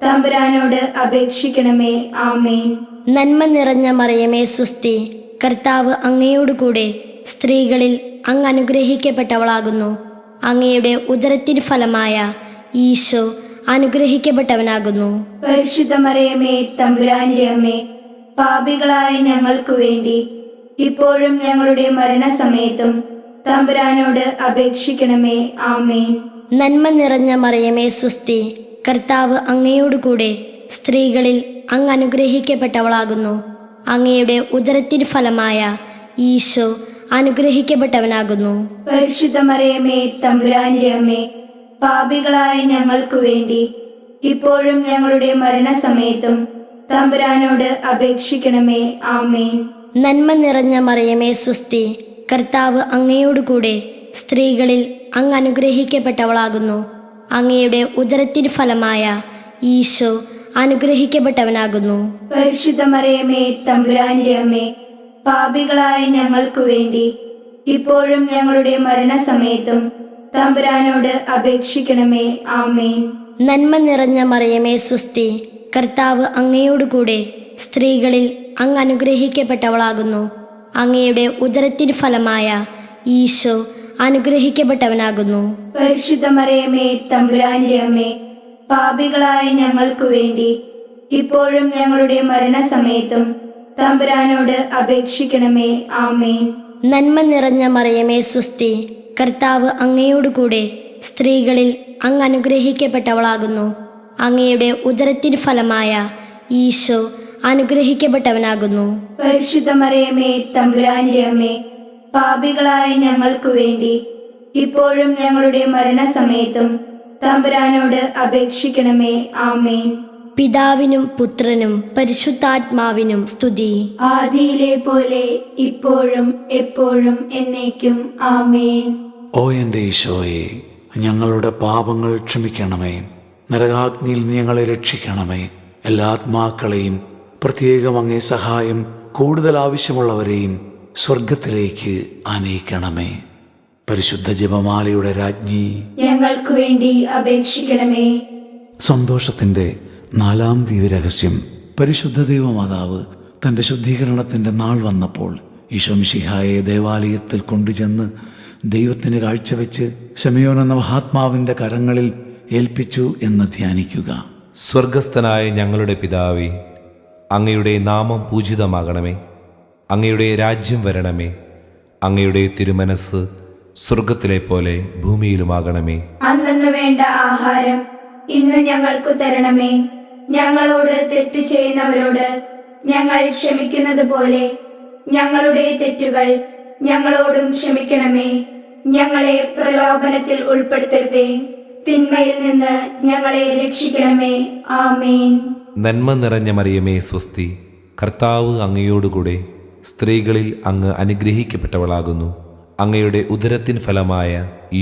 തമ്പുരാനോട് അപേക്ഷിക്കണമേ. ആമേൻ. നന്മ നിറഞ്ഞ മറിയമേ സ്വസ്തി, കർത്താവ് അങ്ങയോടുകൂടെ സ്ത്രീകളിൽ അങ്ങ് അനുഗ്രഹിക്കപ്പെട്ടവളാകുന്നു. അങ്ങയുടെ ഉദരത്തിൻ ഫലമായ ഈശോ അനുഗ്രഹിക്കപ്പെട്ടവനാകുന്നു. പരിശുദ്ധ മറിയമേ തമ്പുരാന്റെ അമ്മേ, പാപികളായ ഞങ്ങൾക്കു വേണ്ടി ഇപ്പോഴും ഞങ്ങളുടെ മരണസമയത്തും തമ്പുരാനോട് അപേക്ഷിക്കണമേ. ആമേൻ. നന്മ നിറഞ്ഞ മറിയമേ സ്വസ്തി, കർത്താവ് അങ്ങയോടുകൂടെ സ്ത്രീകളിൽ അങ്ങ് അനുഗ്രഹിക്കപ്പെട്ടവളാകുന്നു. അങ്ങയുടെ ഉദരത്തിൻ ഫലമായ ഈശോ അനുഗ്രഹിക്കപ്പെട്ടവനാകുന്നു. പരിശുദ്ധ മറിയമേ തമ്പുരാന്റെ അമ്മേ, പാപികളായ ഞങ്ങൾക്കു വേണ്ടി ഇപ്പോഴും ഞങ്ങളുടെ മരണസമയത്തും തമ്പുരാനോട് അപേക്ഷിക്കണമേ. ആമേൻ. നന്മ നിറഞ്ഞ മറിയമേ സ്വസ്തി, കർത്താവ് അങ്ങയോടുകൂടെ സ്ത്രീകളിൽ അങ്ങ് അനുഗ്രഹിക്കപ്പെട്ടവളാകുന്നു. അങ്ങയുടെ ഉദരത്തിൻ ഫലമായ ഈശോ അനുഗ്രഹിക്കപ്പെട്ടവനാകുന്നു. പരിശുദ്ധ മറിയമേ തമ്പുരാന്റെ അമ്മേ, പാപികളായ ഞങ്ങൾക്കു വേണ്ടി ഇപ്പോഴും ഞങ്ങളുടെ മരണസമയത്തും തമ്പുരാനോട് അപേക്ഷിക്കണമേ. ആമേൻ. നന്മ നിറഞ്ഞ മറിയമേ സ്വസ്തി, കർത്താവ് അങ്ങയോടുകൂടെ സ്ത്രീകളിൽ അങ്ങ് അനുഗ്രഹിക്കപ്പെട്ടവളാകുന്നു. അങ്ങയുടെ ഉദരത്തിൻ ഫലമായ ഈശോ അനുഗ്രഹിക്കപ്പെട്ടവനാകുന്നു. പരിശുദ്ധ മറിയമേ തമ്പുരാന്റെ അമ്മേ, പാപികളായ ഞങ്ങൾക്കു വേണ്ടി ഇപ്പോഴും ഞങ്ങളുടെ മരണസമയത്തും തമ്പുരാനോട് അപേക്ഷിക്കണമേ. ആമേൻ. നന്മ നിറഞ്ഞ മറിയമേ സ്വസ്തി, കർത്താവ് അങ്ങയോടുകൂടെ സ്ത്രീകളിൽ അങ്ങ് അനുഗ്രഹിക്കപ്പെട്ടവളാകുന്നു. അങ്ങയുടെ ഉദരത്തിൻ ഫലമായ ഈശോ അനുഗ്രഹിക്കപ്പെട്ടവനാകുന്നു. പരിശുദ്ധ മറിയമേ തമ്പുരാന്റെ അമ്മേ, പാപികളായ ഞങ്ങൾക്കു വേണ്ടി ഇപ്പോഴും ഞങ്ങളുടെ മരണസമയത്തും തമ്പുരാനോട് അപേക്ഷിക്കണമേ. ആമേൻ. പിതാവിനും പുത്രനും പരിശുദ്ധാത്മാവിനും സ്തുതി. ആദിയിലെ പോലെ ഇപ്പോഴും എപ്പോഴും എന്നേക്കും. ആമേൻ. ഓ എൻ്റെ ഈശോയെ, ഞങ്ങളുടെ പാപങ്ങൾ ക്ഷമിക്കണമേ. നരകാഗ്നിയിൽ നീ ഞങ്ങളെ രക്ഷിക്കണമേ. എല്ലാ ആത്മാക്കളെയും, പ്രത്യേകം അങ്ങേ സഹായം കൂടുതൽ ആവശ്യമുള്ളവരെയും സ്വർഗത്തിലേക്ക് ആനയിക്കണമേ. പരിശുദ്ധ ജപമാലയുടെ രാജ്ഞി, ഞങ്ങൾക്കു വേണ്ടി അപേക്ഷിക്കണമേ. സന്തോഷത്തിൻ്റെ 4-ാം ദിവ്യരഹസ്യം. പരിശുദ്ധ ദൈവമാതാവ് തൻ്റെ ശുദ്ധീകരണത്തിൻ്റെ നാൾ വന്നപ്പോൾ ഈശോ മിശിഹായെ ദേവാലയത്തിൽ കൊണ്ടുചെന്ന് ദൈവത്തിന് കാഴ്ചവെച്ച് ശമയോൻ എന്ന മഹാത്മാവിൻ്റെ കരങ്ങളിൽ ഏൽപ്പിച്ചു എന്ന് ധ്യാനിക്കുക. സ്വർഗസ്ഥനായ ഞങ്ങളുടെ പിതാവേ, അങ്ങയുടെ നാമം പൂജിതമാകണമേ. അങ്ങയുടെ രാജ്യം വരണമേ. അങ്ങയുടെ തിരുമനസ് സ്വർഗത്തിലെ പോലെ ഭൂമിയിലുമാകണമേ. അന്നന്ന് വേണ്ട ആഹാരം ഇന്ന് ഞങ്ങൾക്ക് തരണമേ. ഞങ്ങളോട് തെറ്റ് ചെയ്യുന്നവരോട് ഞങ്ങൾ ക്ഷമിക്കുന്നത് പോലെ ഞങ്ങളുടെ തെറ്റുകൾ ഞങ്ങളോടും ക്ഷമിക്കണമേ. ഞങ്ങളെ പ്രലോഭനത്തിൽ ഉൾപ്പെടുത്തരുതേ, തിന്മയിൽ നിന്ന് ഞങ്ങളെ രക്ഷിക്കണമേ. ആമേൻ. നന്മ നിറഞ്ഞ മറിയമേ സ്വസ്തി, കർത്താവ് അങ്ങയോടുകൂടെ സ്ത്രീകളിൽ അങ്ങ് അനുഗ്രഹിക്കപ്പെട്ടവളാകുന്നു. അങ്ങയുടെ ഉദരത്തിൻ ഫലമായ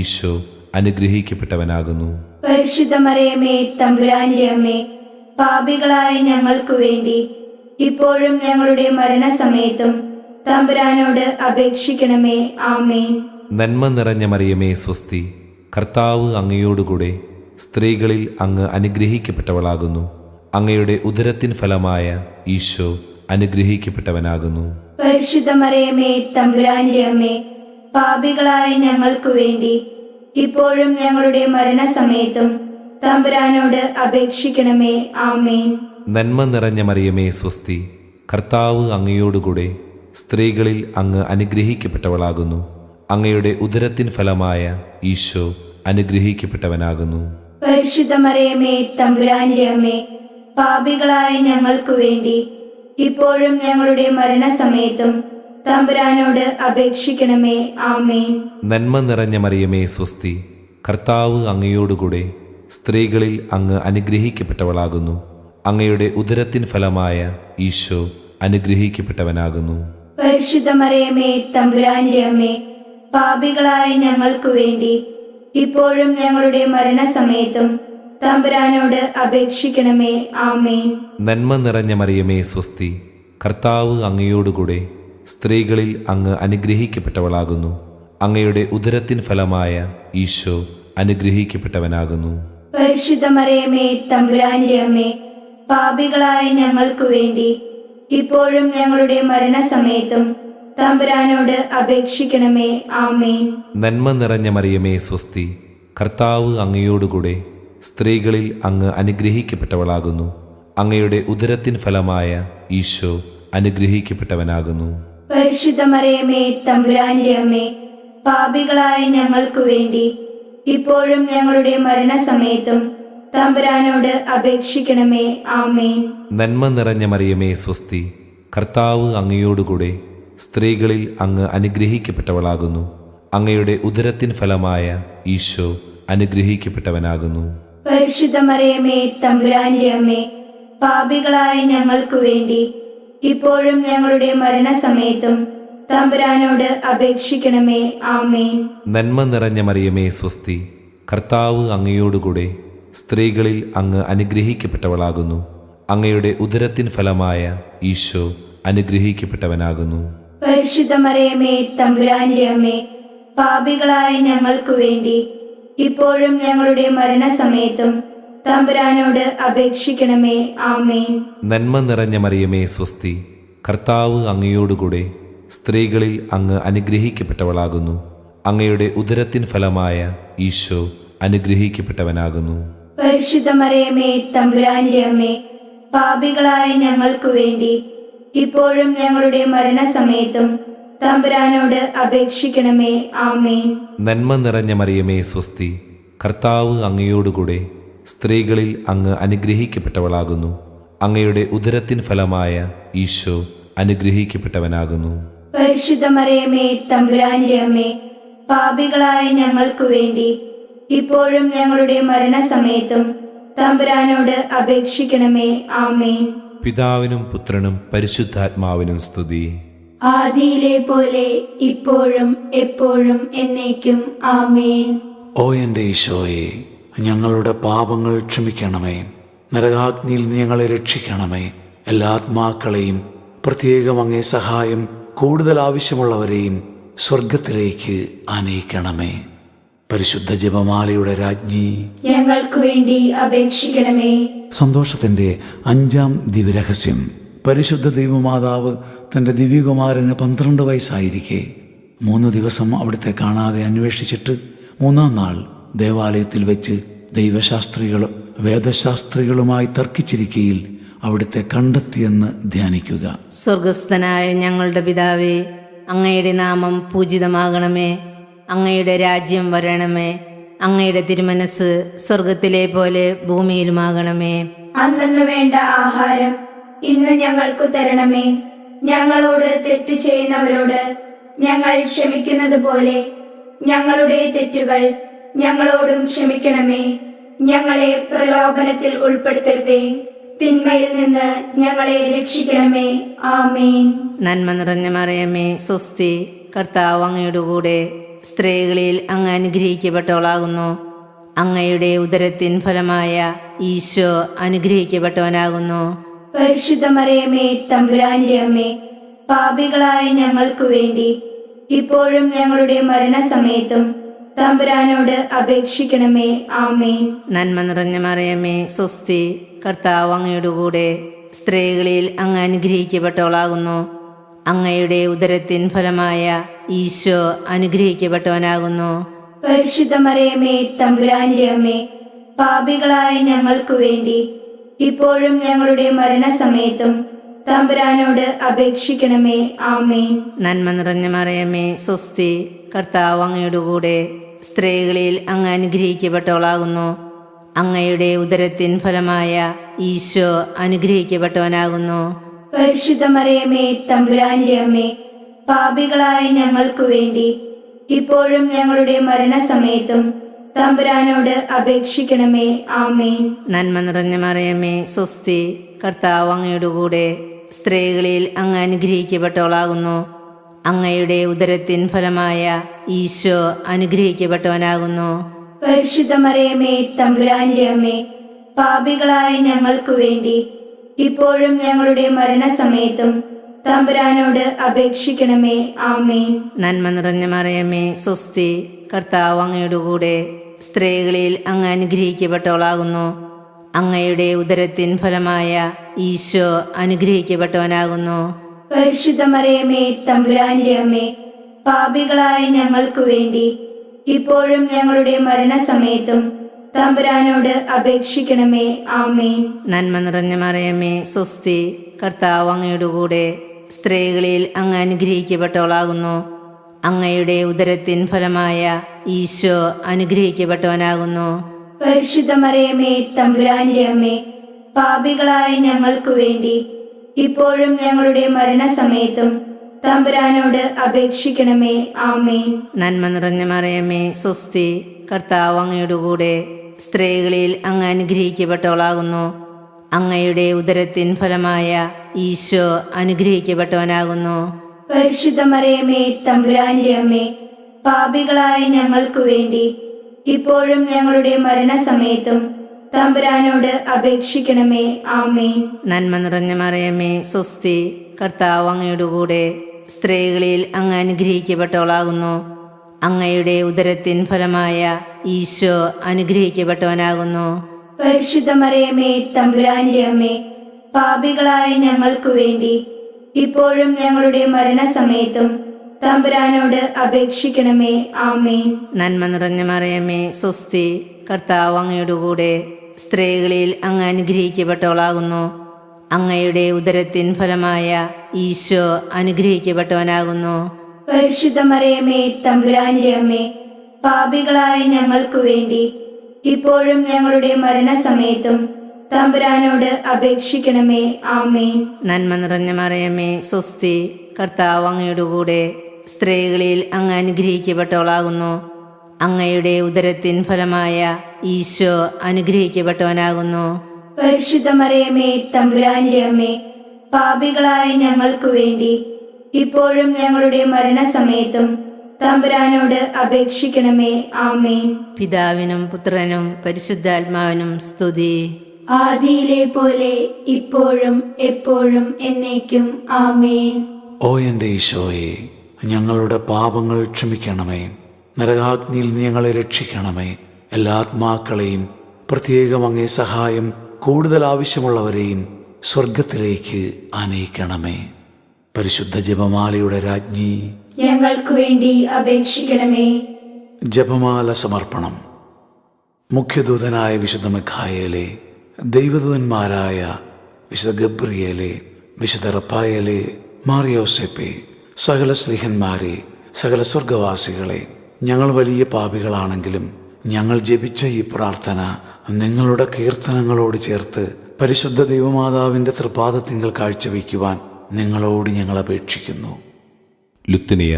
ഈശോ അനുഗ്രഹിക്കപ്പെട്ടവനാകുന്നു. പരിശുദ്ധ മറിയമേ തമ്പുരാന്റെ അമ്മേ, പാപികളായ ഞങ്ങൾക്ക് വേണ്ടി ഇപ്പോഴും ഞങ്ങളുടെ മരണസമയത്തും തമ്പുരാനോട് അപേക്ഷിക്കണമേ. ആമേൻ. നന്മ നിറഞ്ഞ മറിയമേ സ്വസ്തി, കർത്താവ് അങ്ങയോടുകൂടെ സ്ത്രീകളിൽ അങ്ങ് അനുഗ്രഹിക്കപ്പെട്ടവളാകുന്നു. അങ്ങയുടെ ഉദരത്തിൻ ഫലമായ ഈശോ അനുഗ്രഹിക്കപ്പെട്ടവനാകുന്നു. പരിശുദ്ധ മറിയമേ തമ്പുരാന്റെ അമ്മേ, പാപികളായ ഞങ്ങൾക്ക് വേണ്ടി ഇപ്പോഴും ഞങ്ങളുടെ മരണസമയത്തും തമ്പുരാനോട് അപേക്ഷിക്കണമേ. ആമേൻ. നന്മ നിറഞ്ഞ മറിയമേ സ്വസ്തി, കർത്താവ് അങ്ങയോടുകൂടെ സ്ത്രീകളിൽ അങ്ങ് അനുഗ്രഹിക്കപ്പെട്ടവളാകുന്നു. അങ്ങയുടെ ഉദരത്തിൻ ഫലമായ ഈശോ അനുഗ്രഹിക്കപ്പെട്ടവനാകുന്നു. പരിശുദ്ധ മറിയമേ തമ്പുരാന്റെ അമ്മേ, പാപികളായ ഞങ്ങൾക്ക് വേണ്ടി ഇപ്പോഴും ഞങ്ങളുടെ മരണസമയത്തും തമ്പുരാനോട് അപേക്ഷിക്കണമേ. ആമേൻ. നന്മ നിറഞ്ഞ മറിയമേ സ്വസ്തി, കർത്താവ് അങ്ങയോടുകൂടെ സ്ത്രീകളിൽ അങ്ങ് അനുഗ്രഹിക്കപ്പെട്ടവളാകുന്നു. അങ്ങയുടെ ഉദരത്തിൻ ഫലമായ ഈശോ അനുഗ്രഹിക്കപ്പെട്ടവനാകുന്നു. പരിശുദ്ധ മറിയമേ തമ്പുരാന്റെ അമ്മേ, പാപികളായ ഞങ്ങൾക്ക് വേണ്ടി ഇപ്പോഴും ഞങ്ങളുടെ മരണസമയത്തും തമ്പുരാനോട് അപേക്ഷിക്കണമേ. ആമേൻ. നന്മ നിറഞ്ഞ മറിയമേ സ്വസ്തി, കർത്താവ് അങ്ങയോടുകൂടെ സ്ത്രീകളിൽ അങ്ങ് അനുഗ്രഹിക്കപ്പെട്ടവളാകുന്നു. അങ്ങയുടെ ഉദരത്തിൻ ഫലമായ ഈശോ അനുഗ്രഹിക്കപ്പെട്ടവനാകുന്നു. പരിശുദ്ധ മറിയമേ തമ്പുരാന്റെ അമ്മേ, പാപികളായ ഞങ്ങൾക്ക് വേണ്ടി ഇപ്പോഴും ഞങ്ങളുടെ മരണസമയത്തും തമ്പുരാനോട് അപേക്ഷിക്കണമേ. ആമേൻ. നന്മ നിറഞ്ഞ മറിയമേ സ്വസ്തി, കർത്താവ് അങ്ങയോടുകൂടെ സ്ത്രീകളിൽ അങ്ങ് അനുഗ്രഹിക്കപ്പെട്ടവളാകുന്നു. അങ്ങയുടെ ഉദരത്തിൻ ഫലമായ ഈശോ അനുഗ്രഹിക്കപ്പെട്ടവനാകുന്നു. പരിശുദ്ധ മറിയമേ തമ്പുരാന്റെ അമ്മേ, പാപികളായ ഞങ്ങൾക്ക് വേണ്ടി ഇപ്പോഴും ഞങ്ങളുടെ മരണസമയത്തും തമ്പുരാനോട് അപേക്ഷിക്കണമേ. ആമേൻ. നന്മ നിറഞ്ഞ മറിയമേ സ്വസ്തി, കർത്താവ് അങ്ങയോടുകൂടെ സ്ത്രീകളിൽ അങ്ങ് അനുഗ്രഹിക്കപ്പെട്ടവളാകുന്നു. അങ്ങയുടെ ഉദരത്തിൻ ഫലമായ ഈശോ അനുഗ്രഹിക്കപ്പെട്ടവനാകുന്നു. പരിശുദ്ധ മറിയമേ തമ്പുരാന്റെ അമ്മേ, പാപികളായ ഞങ്ങൾക്ക് വേണ്ടി ഇപ്പോഴും ഞങ്ങളുടെ മരണസമയത്തും തമ്പുരാനോട് അപേക്ഷിക്കണമേ. ആമേൻ. നന്മ നിറഞ്ഞ മറിയമേ സ്വസ്തി, കർത്താവ് അങ്ങയോടുകൂടെ സ്ത്രീകളിൽ അങ്ങ് അനുഗ്രഹിക്കപ്പെട്ടവളാകുന്നു. അങ്ങയുടെ ഉദരത്തിൻ ഫലമായ ഈശോ അനുഗ്രഹിക്കപ്പെട്ടവനാകുന്നു. പരിശുദ്ധ മറിയമേ തമ്പുരാന്റെ അമ്മേ, പാപികളായ ഞങ്ങൾക്ക് വേണ്ടി ഇപ്പോഴും ഞങ്ങളുടെ മരണസമയത്തും തമ്പുരാനോട് അപേക്ഷിക്കണമേ. ആമേൻ. നന്മ നിറഞ്ഞ മറിയമേ സ്വസ്തി, കർത്താവ് അങ്ങയോടുകൂടെ സ്ത്രീകളിൽ അങ്ങ് അനുഗ്രഹിക്കപ്പെട്ടവളാകുന്നു. അങ്ങയുടെ ഉദരത്തിൻ ഫലമായ ഈശോ അനുഗ്രഹിക്കപ്പെട്ടവനാകുന്നു. പരിശുദ്ധ മറിയമേ തമ്പുരാന്റെ അമ്മേ, പാപികളായ ഞങ്ങൾക്ക് വേണ്ടി ഇപ്പോഴും ഞങ്ങളുടെ മരണസമയത്തും തമ്പുരാനോട് അപേക്ഷിക്കണമേ. ആമേൻ. നന്മ നിറഞ്ഞ മറിയമേ സ്വസ്തി, കർത്താവ് അങ്ങയോടുകൂടെ സ്ത്രീകളിൽ അങ്ങ് അനുഗ്രഹിക്കപ്പെട്ടവളാകുന്നു. അങ്ങയുടെ ഉദരത്തിൻ ഫലമായ ഈശോ അനുഗ്രഹിക്കപ്പെട്ടവനാകുന്നു. പരിശുദ്ധ മറിയമേ തമ്പുരാന്റെ അമ്മേ, പാപികളായ ഞങ്ങൾക്ക് വേണ്ടി ഇപ്പോഴും ഞങ്ങളുടെ മരണസമയത്തും തമ്പുരാനോട് അപേക്ഷിക്കണമേ. ആമേൻ. പിതാവിനും പുത്രനും പരിശുദ്ധാത്മാവിനും സ്തുതി. ആദിയിലെ പോലെ ഇപ്പോഴും എപ്പോഴും എന്നേക്കും. ആമേൻ. ഓ എൻ്റെ ഈശോയെ, ഞങ്ങളുടെ പാപങ്ങൾ ക്ഷമിക്കണമേ. നരകാഗ്നിയിൽ നീ ഞങ്ങളെ രക്ഷിക്കണമേ. എല്ലാ ആത്മാക്കളെയും, പ്രത്യേകം അങ്ങേ സഹായം കൂടുതൽ ആവശ്യമുള്ളവരെയും സ്വർഗത്തിലേക്ക് ആനയിക്കണമേ. പരിശുദ്ധ ജപമാലയുടെ രാജ്ഞി, ഞങ്ങൾക്ക് വേണ്ടി അപേക്ഷിക്കണമേ. സന്തോഷത്തിൻ്റെ 5-ാം ദിവ്യരഹസ്യം. പരിശുദ്ധ ദൈവമാതാവ് തൻ്റെ ദിവ്യകുമാരന് 12 വയസ്സായിരിക്കെ 3 ദിവസം അവിടുത്തെ കാണാതെ അന്വേഷിച്ചിട്ട് 3-ാം നാൾ ദേവാലയത്തിൽ വെച്ച് ദൈവശാസ്ത്രികളും വേദശാസ്ത്രികളുമായി തർക്കിച്ചിരിക്കയിൽ അവിടുത്തെ കണ്ടെത്തിയെന്ന് ധ്യാനിക്കുക. സ്വർഗസ്ഥനായ ഞങ്ങളുടെ പിതാവേ, അങ്ങയുടെ നാമം പൂജിതമാകണമേ. അങ്ങയുടെ രാജ്യം വരണമേ. അങ്ങയുടെ തിരുമനസ് സ്വർഗത്തിലെ പോലെ ഭൂമിയിലുമാകണമേ. അന്നു വേണ്ട ആഹാരം ഇന്ന് ഞങ്ങൾക്കു തരണമേ. ഞങ്ങളോട് തെറ്റ് ചെയ്യുന്നവരോട് ഞങ്ങൾ ക്ഷമിക്കുന്നത് പോലെ ഞങ്ങളുടെ തെറ്റുകൾ ഞങ്ങളോടും ക്ഷമിക്കണമേ. ഞങ്ങളെ പ്രലോഭനത്തിൽ ഉൾപ്പെടുത്തരുതേ, തിന്മയിൽ നിന്ന് ഞങ്ങളെ രക്ഷിക്കണമേ. ആമേൻ. നന്മ നിറഞ്ഞ മറിയമേ, സ്വസ്തി, കർത്താവ് അങ്ങയുടെ കൂടെ, സ്ത്രീകളിൽ അങ്ങ് അനുഗ്രഹിക്കപ്പെട്ടവളാകുന്നു. അങ്ങയുടെ ഉദരത്തിൻ ഫലമായ ഈശോ അനുഗ്രഹിക്കപ്പെട്ടവനാകുന്നു. പരിശുദ്ധ മറിയമേ, തമ്പുരാന്റെ അമ്മേ, പാപികളായ ഞങ്ങൾക്കു വേണ്ടി ഇപ്പോഴും ഞങ്ങളുടെ മരണസമയത്തും തമ്പുരാനോട് അപേക്ഷിക്കണമേ. ആമേൻ. നന്മ നിറഞ്ഞ മറിയമേ, സ്വസ്തി, കർത്താവ് അങ്ങയുടെ കൂടെ, സ്ത്രീകളിൽ അങ്ങ് അനുഗ്രഹിക്കപ്പെട്ടവളാകുന്നു. അങ്ങയുടെ ഉദരത്തിൻ ഫലമായ ഈശോ അനുഗ്രഹിക്കപ്പെട്ടവനാകുന്നു. പരിശുദ്ധ മറിയമേ, തമ്പുരാന്റെ അമ്മേ, പാപികളായ ഞങ്ങൾക്കു വേണ്ടി ഇപ്പോഴും ഞങ്ങളുടെ മരണസമയത്തും തമ്പുരാനോട് അപേക്ഷിക്കണമേ. ആമേൻ. നന്മ നിറഞ്ഞ മറിയമേ, സ്വസ്തി, കർത്താവ് അങ്ങയുടെ കൂടെ, സ്ത്രീകളിൽ അങ്ങ് അനുഗ്രഹിക്കപ്പെട്ടവളാകുന്നു. അങ്ങയുടെ ഉദരത്തിൻ ഫലമായ ഈശോ അനുഗ്രഹിക്കപ്പെട്ടവനാകുന്നു. പരിശുദ്ധ മറിയമേ, തമ്പുരാന്റെ അമ്മേ, പാപികളായ ഞങ്ങൾക്കു വേണ്ടി ഇപ്പോഴും ഞങ്ങളുടെ മരണസമയത്തും തമ്പുരാനോട് അപേക്ഷിക്കണമേ. ആമേൻ. നന്മ നിറഞ്ഞ മറിയമേ, സ്വസ്തി, കർത്താവ് അങ്ങയുടെ കൂടെ, സ്ത്രീകളിൽ അങ്ങ് അനുഗ്രഹിക്കപ്പെട്ടവളാകുന്നു. അങ്ങയുടെ ഉദരത്തിൻ ഫലമായ ഈശോ അനുഗ്രഹിക്കപ്പെട്ടവനാകുന്നു. പരിശുദ്ധ മറിയമേ, തമ്പുരാന്റെ അമ്മേ, പാപികളായ ഞങ്ങൾക്കു വേണ്ടി ഇപ്പോഴും ഞങ്ങളുടെ മരണസമയത്തും തമ്പുരാനോട് അപേക്ഷിക്കണമേ. ആമേൻ. നന്മ നിറഞ്ഞ മറിയമേ, സ്വസ്തി, കർത്താവ് അങ്ങയുടെ കൂടെ, സ്ത്രീകളിൽ അങ്ങ് അനുഗ്രഹിക്കപ്പെട്ടവളാകുന്നു. അങ്ങയുടെ ഉദരത്തിൻ ഫലമായ ഈശോ അനുഗ്രഹിക്കപ്പെട്ടവനാകുന്നു. പരിശുദ്ധ മറിയമേ, തമ്പുരാന്റെ അമ്മേ, പാപികളായ ഞങ്ങൾക്കു വേണ്ടി ഇപ്പോഴും ഞങ്ങളുടെ മരണസമയത്തും തമ്പുരാനോട് അപേക്ഷിക്കണമേ. ആമേൻ. നന്മ നിറഞ്ഞ മറിയമേ, സ്വസ്തി, കർത്താവ് അങ്ങയുടെ കൂടെ, സ്ത്രീകളിൽ അങ്ങ് അനുഗ്രഹിക്കപ്പെട്ടവളാകുന്നു. അങ്ങയുടെ ഉദരത്തിൻ ഫലമായ ഈശോ അനുഗ്രഹിക്കപ്പെട്ടവനാകുന്നു. പരിശുദ്ധ മറിയമേ, തമ്പുരാന്റെ അമ്മേ, പാപികളായ ഞങ്ങൾക്കു വേണ്ടി ഇപ്പോഴും ഞങ്ങളുടെ മരണസമയത്തും തമ്പുരാനോട് അപേക്ഷിക്കണമേ. ആമേൻ. നന്മ നിറഞ്ഞ മറിയമേ, സ്വസ്തി, കർത്താവ് അങ്ങയുടെ കൂടെ, സ്ത്രീകളിൽ അങ്ങ് അനുഗ്രഹിക്കപ്പെട്ടവളാകുന്നു. അങ്ങയുടെ ഉദരത്തിൻ ഫലമായ ഈശോ അനുഗ്രഹിക്കപ്പെട്ടവനാകുന്നു. പരിശുദ്ധ മറിയമേ, തമ്പുരാന്റെ അമ്മേ, പാപികളായ ഞങ്ങൾക്കു വേണ്ടി ഇപ്പോഴും ഞങ്ങളുടെ മരണസമയത്തും തമ്പുരാനോട് അപേക്ഷിക്കണമേ. ആമേൻ. നന്മ നിറഞ്ഞ മറിയമേ, സ്വസ്തി, കർത്താവ് അങ്ങയുടെ കൂടെ, സ്ത്രീകളിൽ അങ്ങ് അനുഗ്രഹിക്കപ്പെട്ടവളാകുന്നു. അങ്ങയുടെ ഉദരത്തിൻ ഫലമായ ഈശോ അനുഗ്രഹിക്കപ്പെട്ടവനാകുന്നു. പരിശുദ്ധ മറിയമേ, തമ്പുരാന്റെ അമ്മേ, പാപികളായ ഞങ്ങൾക്കു വേണ്ടി ഇപ്പോഴും ഞങ്ങളുടെ മരണസമയത്തും തമ്പുരാനോട് അപേക്ഷിക്കണമേ. ആമേൻ. നന്മ നിറഞ്ഞ മറിയമേ, സ്വസ്തി, കർത്താവ് അങ്ങയുടെ കൂടെ, സ്ത്രീകളിൽ അങ്ങ് അനുഗ്രഹിക്കപ്പെട്ടവളാകുന്നു. അങ്ങയുടെ ഉദരത്തിൻ ഫലമായ ഈശോ അനുഗ്രഹിക്കപ്പെട്ടവനാകുന്നു. പരിശുദ്ധ മറിയമേ, തമ്പുരാന്റെ അമ്മേ, പാപികളായ ഞങ്ങൾക്കു വേണ്ടി ഇപ്പോഴും ഞങ്ങളുടെ മരണസമയത്തും തമ്പുരാനോട് അപേക്ഷിക്കണമേ. ആമേൻ. നന്മ നിറഞ്ഞ മറിയമേ, സ്വസ്തി, കർത്താവ് അങ്ങയുടെ കൂടെ, സ്ത്രീകളിൽ അങ്ങ് അനുഗ്രഹിക്കപ്പെട്ടവളാകുന്നു. അങ്ങയുടെ ഉദരത്തിൻ ഫലമായ ഈശോ അനുഗ്രഹിക്കപ്പെട്ടവനാകുന്നു. പരിശുദ്ധ മറിയമേ, തമ്പുരാന്റെ അമ്മേ, പാപികളായ ഞങ്ങൾക്കു വേണ്ടി ഇപ്പോഴും ഞങ്ങളുടെ മരണസമയത്തും തമ്പുരാനോട് അപേക്ഷിക്കണമേ. ആമേൻ. പിതാവിനും പുത്രനും പരിശുദ്ധാത്മാവിനും സ്തുതി. ആദിയിലെ പോലെ ഇപ്പോഴും എപ്പോഴും എന്നേക്കും. ആമേൻ. ഓ എൻ്റെ ഈശോയെ, ഞങ്ങളുടെ പാപങ്ങൾ ക്ഷമിക്കണമേ. നരകാഗ്നിയിൽ നീ ഞങ്ങളെ രക്ഷിക്കണമേ. എല്ലാ ആത്മാക്കളെയും, പ്രത്യേകം അങ്ങേ സഹായം കൂടുതൽ ആവശ്യമുള്ളവരെയും സ്വർഗത്തിലേക്ക് ആനയിക്കണമേ. പരിശുദ്ധ ജപമാലയുടെ രാജ്ഞി, ഞങ്ങൾക്കു വേണ്ടി അപേക്ഷിക്കണമേ. ജപമാല സമർപ്പണം. മുഖ്യദൂതനായ വിശുദ്ധ മിഖായേലേ, ദൈവദൂതന്മാരായ വിശുദ്ധ ഗബ്രിയേലേ, വിശുദ്ധ റഫായേലേ, മാർ യോസേപ്പേ, സകല സ്ലീഹന്മാരെ, സകല സ്വർഗവാസികളെ, ഞങ്ങൾ വലിയ പാപികളാണെങ്കിലും ഞങ്ങൾ ജപിച്ച ഈ പ്രാർത്ഥന നിങ്ങളുടെ കീർത്തനങ്ങളോട് ചേർത്ത് പരിശുദ്ധ ദൈവമാതാവിൻ്റെ തൃപാദത്തിങ്കൽ കാഴ്ചവെക്കുവാൻ നിങ്ങളോട് ഞങ്ങൾ അപേക്ഷിക്കുന്നു. ലുത്തിനിയ.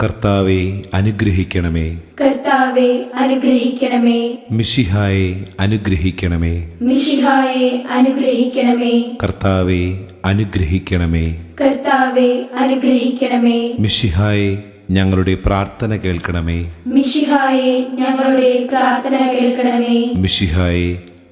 കർത്താവെ അനുഗ്രഹിക്കണമേ. കർത്താവെ അനുഗ്രഹിക്കണമേ. മിശിഹായെ അനുഗ്രഹിക്കണമേ. മിശിഹായെ അനുഗ്രഹിക്കണമേ. കർത്താവെ അനുഗ്രഹിക്കണമേ. കർത്താവെ അനുഗ്രഹിക്കണമേ. മിശിഹായെ ഞങ്ങളുടെ പ്രാർത്ഥന കേൾക്കണമേ. മിശിഹായെ ഞങ്ങളുടെ പ്രാർത്ഥന കേൾക്കണമേ. മിശിഹായെ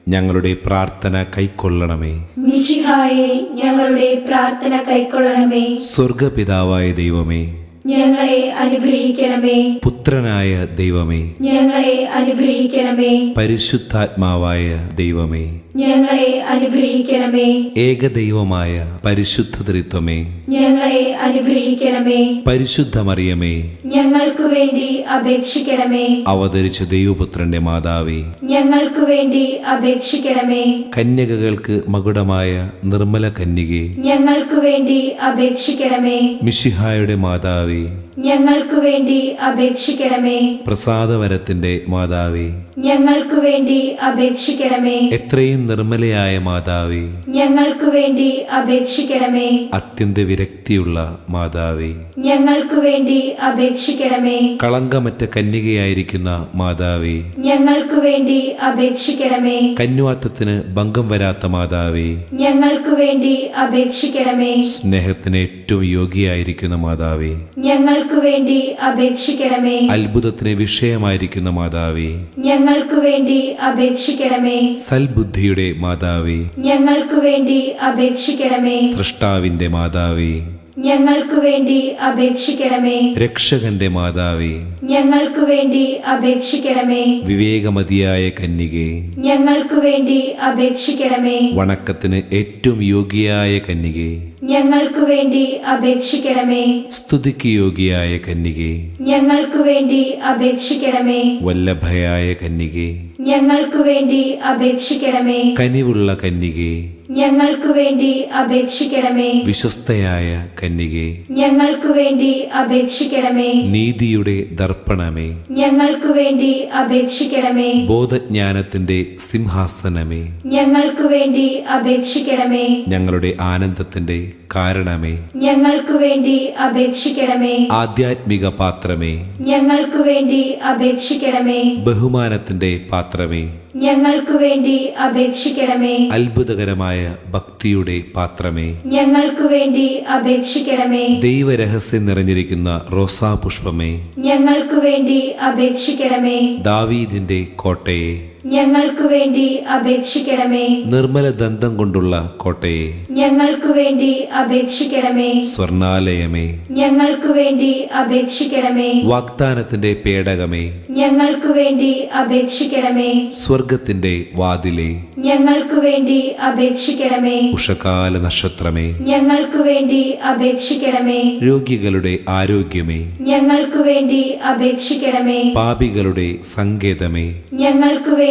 ഞങ്ങളുടെ പ്രാർത്ഥന കൈക്കൊള്ളണമേ. മിശിഹായെ ഞങ്ങളുടെ പ്രാർത്ഥന കൈക്കൊള്ളണമേ. സ്വർഗപിതാവായ ദൈവമേ, ഞങ്ങളെ അനുഗ്രഹിക്കണമേ. പുത്രനായ ദൈവമേ, ഞങ്ങളെ അനുഗ്രഹിക്കണമേ. പരിശുദ്ധാത്മാവായ ദൈവമേ, ഞങ്ങളെ അനുഗ്രഹിക്കണമേ. ഏകദൈവമായ പരിശുദ്ധ ത്രിത്വമേ, ഞങ്ങളെ അനുഗ്രഹിക്കണമേ. പരിശുദ്ധ മറിയമേ, ഞങ്ങൾക്കു വേണ്ടി അപേക്ഷിക്കണമേ. അവതരിച്ച ദൈവപുത്രന്റെ മാതാവേ, ഞങ്ങൾക്കു വേണ്ടി അപേക്ഷിക്കണമേ. കന്യകകൾക്ക് മകുടമായ നിർമ്മല കന്യകേ, ഞങ്ങൾക്കു വേണ്ടി അപേക്ഷിക്കണമേ. മിശിഹായുടെ മാതാവേ, ഞങ്ങൾക്കു വേണ്ടി അപേക്ഷിക്കണമേ. പ്രസാദവരത്തിന്റെ മാതാവേ, ഞങ്ങൾക്കു വേണ്ടി അപേക്ഷിക്കണമേ. എത്രയും നിർമ്മലയായ മാതാവേ, ഞങ്ങൾക്കു വേണ്ടി അപേക്ഷിക്കണമേ. അത്യന്ത വിരക്തിയുള്ള മാതാവേ, ഞങ്ങൾക്കു വേണ്ടി അപേക്ഷിക്കണമേ. കളങ്കമറ്റ കന്യകയായിരിക്കുന്ന മാതാവേ, ഞങ്ങൾക്കു വേണ്ടി അപേക്ഷിക്കണമേ. കന്യാത്വത്തിന് ഭംഗം വരാത്ത മാതാവേ, ഞങ്ങൾക്കു വേണ്ടി അപേക്ഷിക്കണമേ. സ്നേഹത്തിന് ഏറ്റവും യോഗ്യയായിരിക്കുന്ന മാതാവേ, ഞങ്ങൾക്കു വേണ്ടി അപേക്ഷിക്കണമേ. അത്ഭുതത്തിന് വിഷയമായിരിക്കുന്ന മാതാവേ, ഞങ്ങൾക്കു വേണ്ടി അപേക്ഷിക്കണമേ. സൽബുദ്ധിയുടെ മാതാവേ, ഞങ്ങൾക്കു വേണ്ടി അപേക്ഷിക്കണമേ. സൃഷ്ടാവിന്റെ മാതാവേ, ഞങ്ങൾക്കു വേണ്ടി അപേക്ഷിക്കണമേ. രക്ഷകന്റെ മാതാവേ, ഞങ്ങൾക്കു വേണ്ടി അപേക്ഷിക്കണമേ. വിവേകമതിയായ കന്യകേ, ഞങ്ങൾക്കു വേണ്ടി അപേക്ഷിക്കണമേ. വണക്കത്തിന് ഏറ്റവും യോഗ്യയായ കന്യകേ, ഞങ്ങൾക്കു വേണ്ടി അപേക്ഷിക്കണമേ. സ്തുതിക്ക് യോഗ്യയായ കന്യകേ, ഞങ്ങൾക്കു വേണ്ടി അപേക്ഷിക്കണമേ. വല്ലഭയായ കന്യകേ, ഞങ്ങൾക്കു വേണ്ടി അപേക്ഷിക്കണമേ. കനിവുള്ള കന്യകേ, ഞങ്ങൾക്കു വേണ്ടി അപേക്ഷിക്കണമേ. വിശ്വസ്തയായ കന്യകേ, ഞങ്ങൾക്കു വേണ്ടി അപേക്ഷിക്കണമേ. നീതിയുടെ ദർപ്പണമേ, ഞങ്ങൾക്കു വേണ്ടി അപേക്ഷിക്കണമേ. ബോധജ്ഞാനത്തിന്റെ സിംഹാസനമേ, ഞങ്ങൾക്കു വേണ്ടി അപേക്ഷിക്കണമേ. ഞങ്ങളുടെ ആനന്ദത്തിന്റെ കാരണമേ, ഞങ്ങൾക്കു വേണ്ടി അപേക്ഷിക്കണമേ. ആധ്യാത്മിക പാത്രമേ, ഞങ്ങൾക്കു വേണ്ടി അപേക്ഷിക്കണമേ. ബഹുമാനത്തിന്റെ പാത്രമേ, ഞങ്ങൾക്കു വേണ്ടി അപേക്ഷിക്കണമേ. അത്ഭുതകരമായ ഭക്തിയുടെ പാത്രമേ, ഞങ്ങൾക്കു വേണ്ടി അപേക്ഷിക്കണമേ. ദൈവരഹസ്യം നിറഞ്ഞിരിക്കുന്ന റോസാ പുഷ്പമേ, ഞങ്ങൾക്കു വേണ്ടി അപേക്ഷിക്കണമേ. ദാവീദിന്റെ കോട്ടയെ, ഞങ്ങൾക്കു വേണ്ടി അപേക്ഷിക്കണമേ. നിർമ്മല ദന്തം കൊണ്ടുള്ള കോട്ടയെ, ഞങ്ങൾക്കു വേണ്ടി അപേക്ഷിക്കണമേ. സ്വർണാലയമേ, ഞങ്ങൾക്കു വേണ്ടി അപേക്ഷിക്കണമേ. വാഗ്ദാനത്തിന്റെ പേടകമേ, ഞങ്ങൾക്കു വേണ്ടി അപേക്ഷിക്കണമേ. സ്വർഗത്തിന്റെ വാതിലേ, ഞങ്ങൾക്കു വേണ്ടി അപേക്ഷിക്കണമേ. ഉഷകാല നക്ഷത്രമേ, ഞങ്ങൾക്കു വേണ്ടി അപേക്ഷിക്കണമേ. രോഗികളുടെ ആരോഗ്യമേ, ഞങ്ങൾക്കു വേണ്ടി അപേക്ഷിക്കണമേ. പാപികളുടെ സങ്കേതമേ, ഞങ്ങൾക്കു വേണ്ടി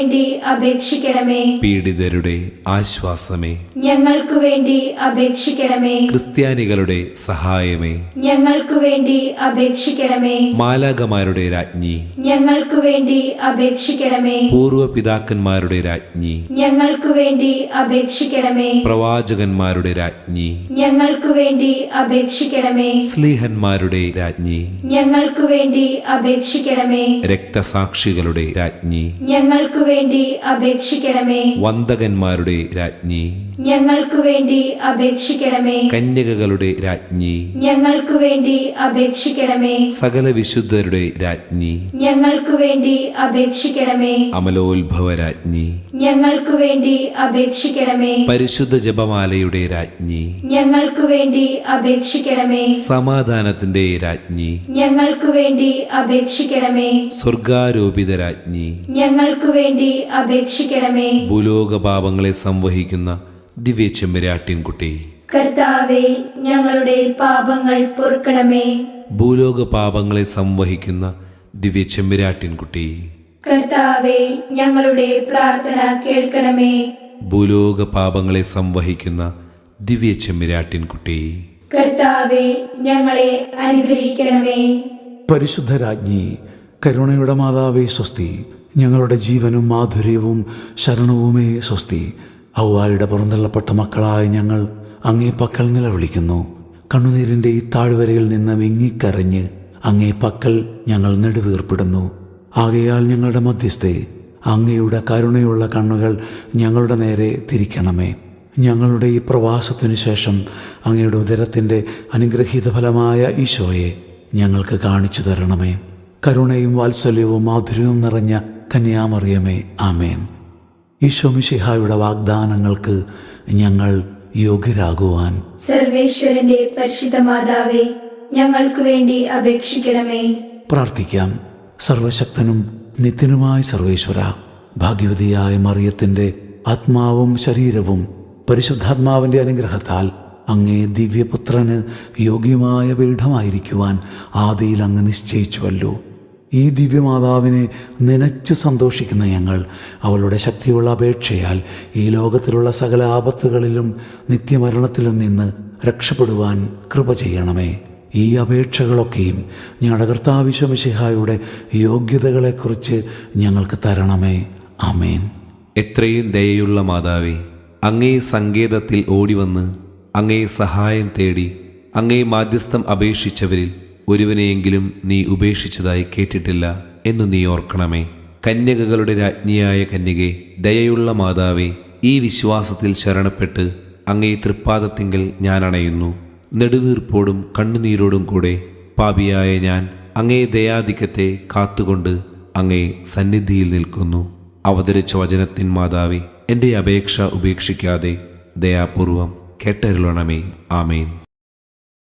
അപേക്ഷിക്കണമേ. പീഡിതരുടെ ആശ്വാസമേ, ഞങ്ങൾക്കു വേണ്ടി അപേക്ഷിക്കണമേ. ക്രിസ്ത്യാനികളുടെ സഹായമേ, ഞങ്ങൾക്കു വേണ്ടി അപേക്ഷിക്കണമേ. മാലാകമാരുടെ രാജ്ഞി, ഞങ്ങൾക്കു വേണ്ടി അപേക്ഷിക്കണമേ. പൂർവ്വ പിതാക്കന്മാരുടെ രാജ്ഞി, ഞങ്ങൾക്കു വേണ്ടി അപേക്ഷിക്കണമേ. പ്രവാചകന്മാരുടെ രാജ്ഞി, ഞങ്ങൾക്കു വേണ്ടി അപേക്ഷിക്കണമേ. സ്ലീഹന്മാരുടെ രാജ്ഞി, ഞങ്ങൾക്കു വേണ്ടി അപേക്ഷിക്കണമേ. രക്തസാക്ഷികളുടെ രാജ്ഞി, ഞങ്ങൾക്കു വേണ്ടി അപേക്ഷിക്കണമേ. വന്ദകന്മാരുടെ രാജ്ഞി, ഞങ്ങൾക്കു വേണ്ടി അപേക്ഷിക്കണമേ. കന്യകകളുടെ രാജ്ഞി, ഞങ്ങൾക്കു വേണ്ടി അപേക്ഷിക്കണമേ. സകല വിശുദ്ധരുടെ രാജ്ഞി, ഞങ്ങൾക്കു വേണ്ടി അപേക്ഷിക്കണമേ. അമലോത്ഭവ രാജ്ഞി, ഞങ്ങൾക്കു വേണ്ടി അപേക്ഷിക്കണമേ. പരിശുദ്ധ ജപമാലയുടെ രാജ്ഞി, ഞങ്ങൾക്കു വേണ്ടി അപേക്ഷിക്കണമേ. സമാധാനത്തിന്റെ രാജ്ഞി, ഞങ്ങൾക്കു വേണ്ടി അപേക്ഷിക്കണമേ. സ്വർഗാരോപിത രാജ്ഞി, ഞങ്ങൾക്കു വേണ്ടി അപേക്ഷിക്കണമേ. ഭൂലോക പാപങ്ങളെ സംവഹിക്കുന്ന ദിവ്യ ചെമ്മരാട്ടിൻകുട്ടി, കർത്താവെ, ഞങ്ങളുടെ പാപങ്ങൾ പൊറുക്കണമേ. ഭൂലോക പാപങ്ങളെ സംവഹിക്കുന്ന ദിവ്യ ചെമ്മരാട്ടിൻകുട്ടി, കർത്താവെ, ഞങ്ങളുടെ പ്രാർത്ഥന കേൾക്കണമേ. ഭൂലോക പാപങ്ങളെ സംവഹിക്കുന്ന ദിവ്യ ചെമ്മരാട്ടിൻകുട്ടി, കർത്താവെ, ഞങ്ങളെ അനുഗ്രഹിക്കണമേ. പരിശുദ്ധ രാജ്ഞി, കരുണയുടെ മാതാവേ സ്വസ്തി. ഞങ്ങളുടെ ജീവനും മാധുര്യവും ശരണവുമേ സ്വസ്തി. ഹൗവായുടെ പുറന്തള്ളപ്പെട്ട മക്കളായ ഞങ്ങൾ അങ്ങേ പക്കൽ നിലവിളിക്കുന്നു. കണ്ണുനീരിൻ്റെ ഈ താഴ്വരയിൽ നിന്ന് വിങ്ങിക്കരഞ്ഞ് അങ്ങേ പക്കൽ ഞങ്ങൾ നെടുവീർപ്പിടുന്നു. ആകയാൽ ഞങ്ങളുടെ മധ്യസ്ഥെ, അങ്ങയുടെ കരുണയുള്ള കണ്ണുകൾ ഞങ്ങളുടെ നേരെ തിരിക്കണമേ. ഞങ്ങളുടെ ഈ പ്രവാസത്തിനു ശേഷം അങ്ങയുടെ ഉദരത്തിൻ്റെ അനുഗ്രഹീത ഫലമായ ഈശോയെ ഞങ്ങൾക്ക് കാണിച്ചു തരണമേ. കരുണയും വാത്സല്യവും മാധുര്യവും നിറഞ്ഞ കന്യാമറിയമേ, ആമേൻ. ഈശോ മിശിഹായുടെ വാഗ്ദാനങ്ങൾക്ക് ഞങ്ങൾ യോഗ്യരാകുവാൻ സർവേശ്വരന്റെ പരിശുദ്ധ മാതാവേ, ഞങ്ങൾക്ക് വേണ്ടി അപേക്ഷിക്കണമേ. പ്രാർത്ഥിക്കാം. സർവശക്തനും നിത്യനുമായ സർവേശ്വര, ഭാഗ്യവതിയായ മറിയത്തിൻ്റെ ആത്മാവും ശരീരവും പരിശുദ്ധാത്മാവിൻ്റെ അനുഗ്രഹത്താൽ അങ്ങേ ദിവ്യപുത്രന് യോഗ്യമായ പീഠമായിരിക്കുവാൻ ആദിയിൽ അങ്ങ് നിശ്ചയിച്ചുവല്ലോ. ഈ ദിവ്യമാതാവിനെ നനച്ചു സന്തോഷിക്കുന്ന ഞങ്ങൾ അവളുടെ ശക്തിയുള്ള അപേക്ഷയാൽ ഈ ലോകത്തിലുള്ള സകല ആപത്തുകളിലും നിത്യമരണത്തിലും നിന്ന് രക്ഷപ്പെടുവാൻ കൃപ ചെയ്യണമേ. ഈ അപേക്ഷകളൊക്കെയും ഞങ്ങളുടെ കർത്താവ് ഈശോ മിശിഹായുടെ യോഗ്യതകളെക്കുറിച്ച് ഞങ്ങൾക്ക് തരണമേ. ആമേൻ. എത്രയും ദയയുള്ള മാതാവേ, അങ്ങേ സങ്കേതത്തിൽ ഓടിവന്ന് അങ്ങേ സഹായം തേടി അങ്ങേ മാധ്യസ്ഥം അപേക്ഷിച്ചവരിൽ ഒരുവനെയെങ്കിലും നീ ഉപേക്ഷിച്ചതായി കേട്ടിട്ടില്ല എന്നു നീ ഓർക്കണമേ. കന്യകകളുടെ രാജ്ഞിയായ കന്യകെ, ദയയുള്ള മാതാവേ, ഈ വിശ്വാസത്തിൽ ശരണപ്പെട്ട് അങ്ങേ തൃപ്പാദത്തിങ്കൽ ഞാൻ അണയുന്നു. നെടുവീർപ്പോടും കണ്ണുനീരോടും കൂടെ പാപിയായ ഞാൻ അങ്ങേ ദയാധിക്യത്തെ കാത്തുകൊണ്ട് അങ്ങേ സന്നിധിയിൽ നിൽക്കുന്നു. അവതരിച്ച വചനത്തിൻ മാതാവേ, എൻ്റെ അപേക്ഷ ഉപേക്ഷിക്കാതെ ദയാപൂർവം കേട്ടരുളണമേ. ആമേൻ.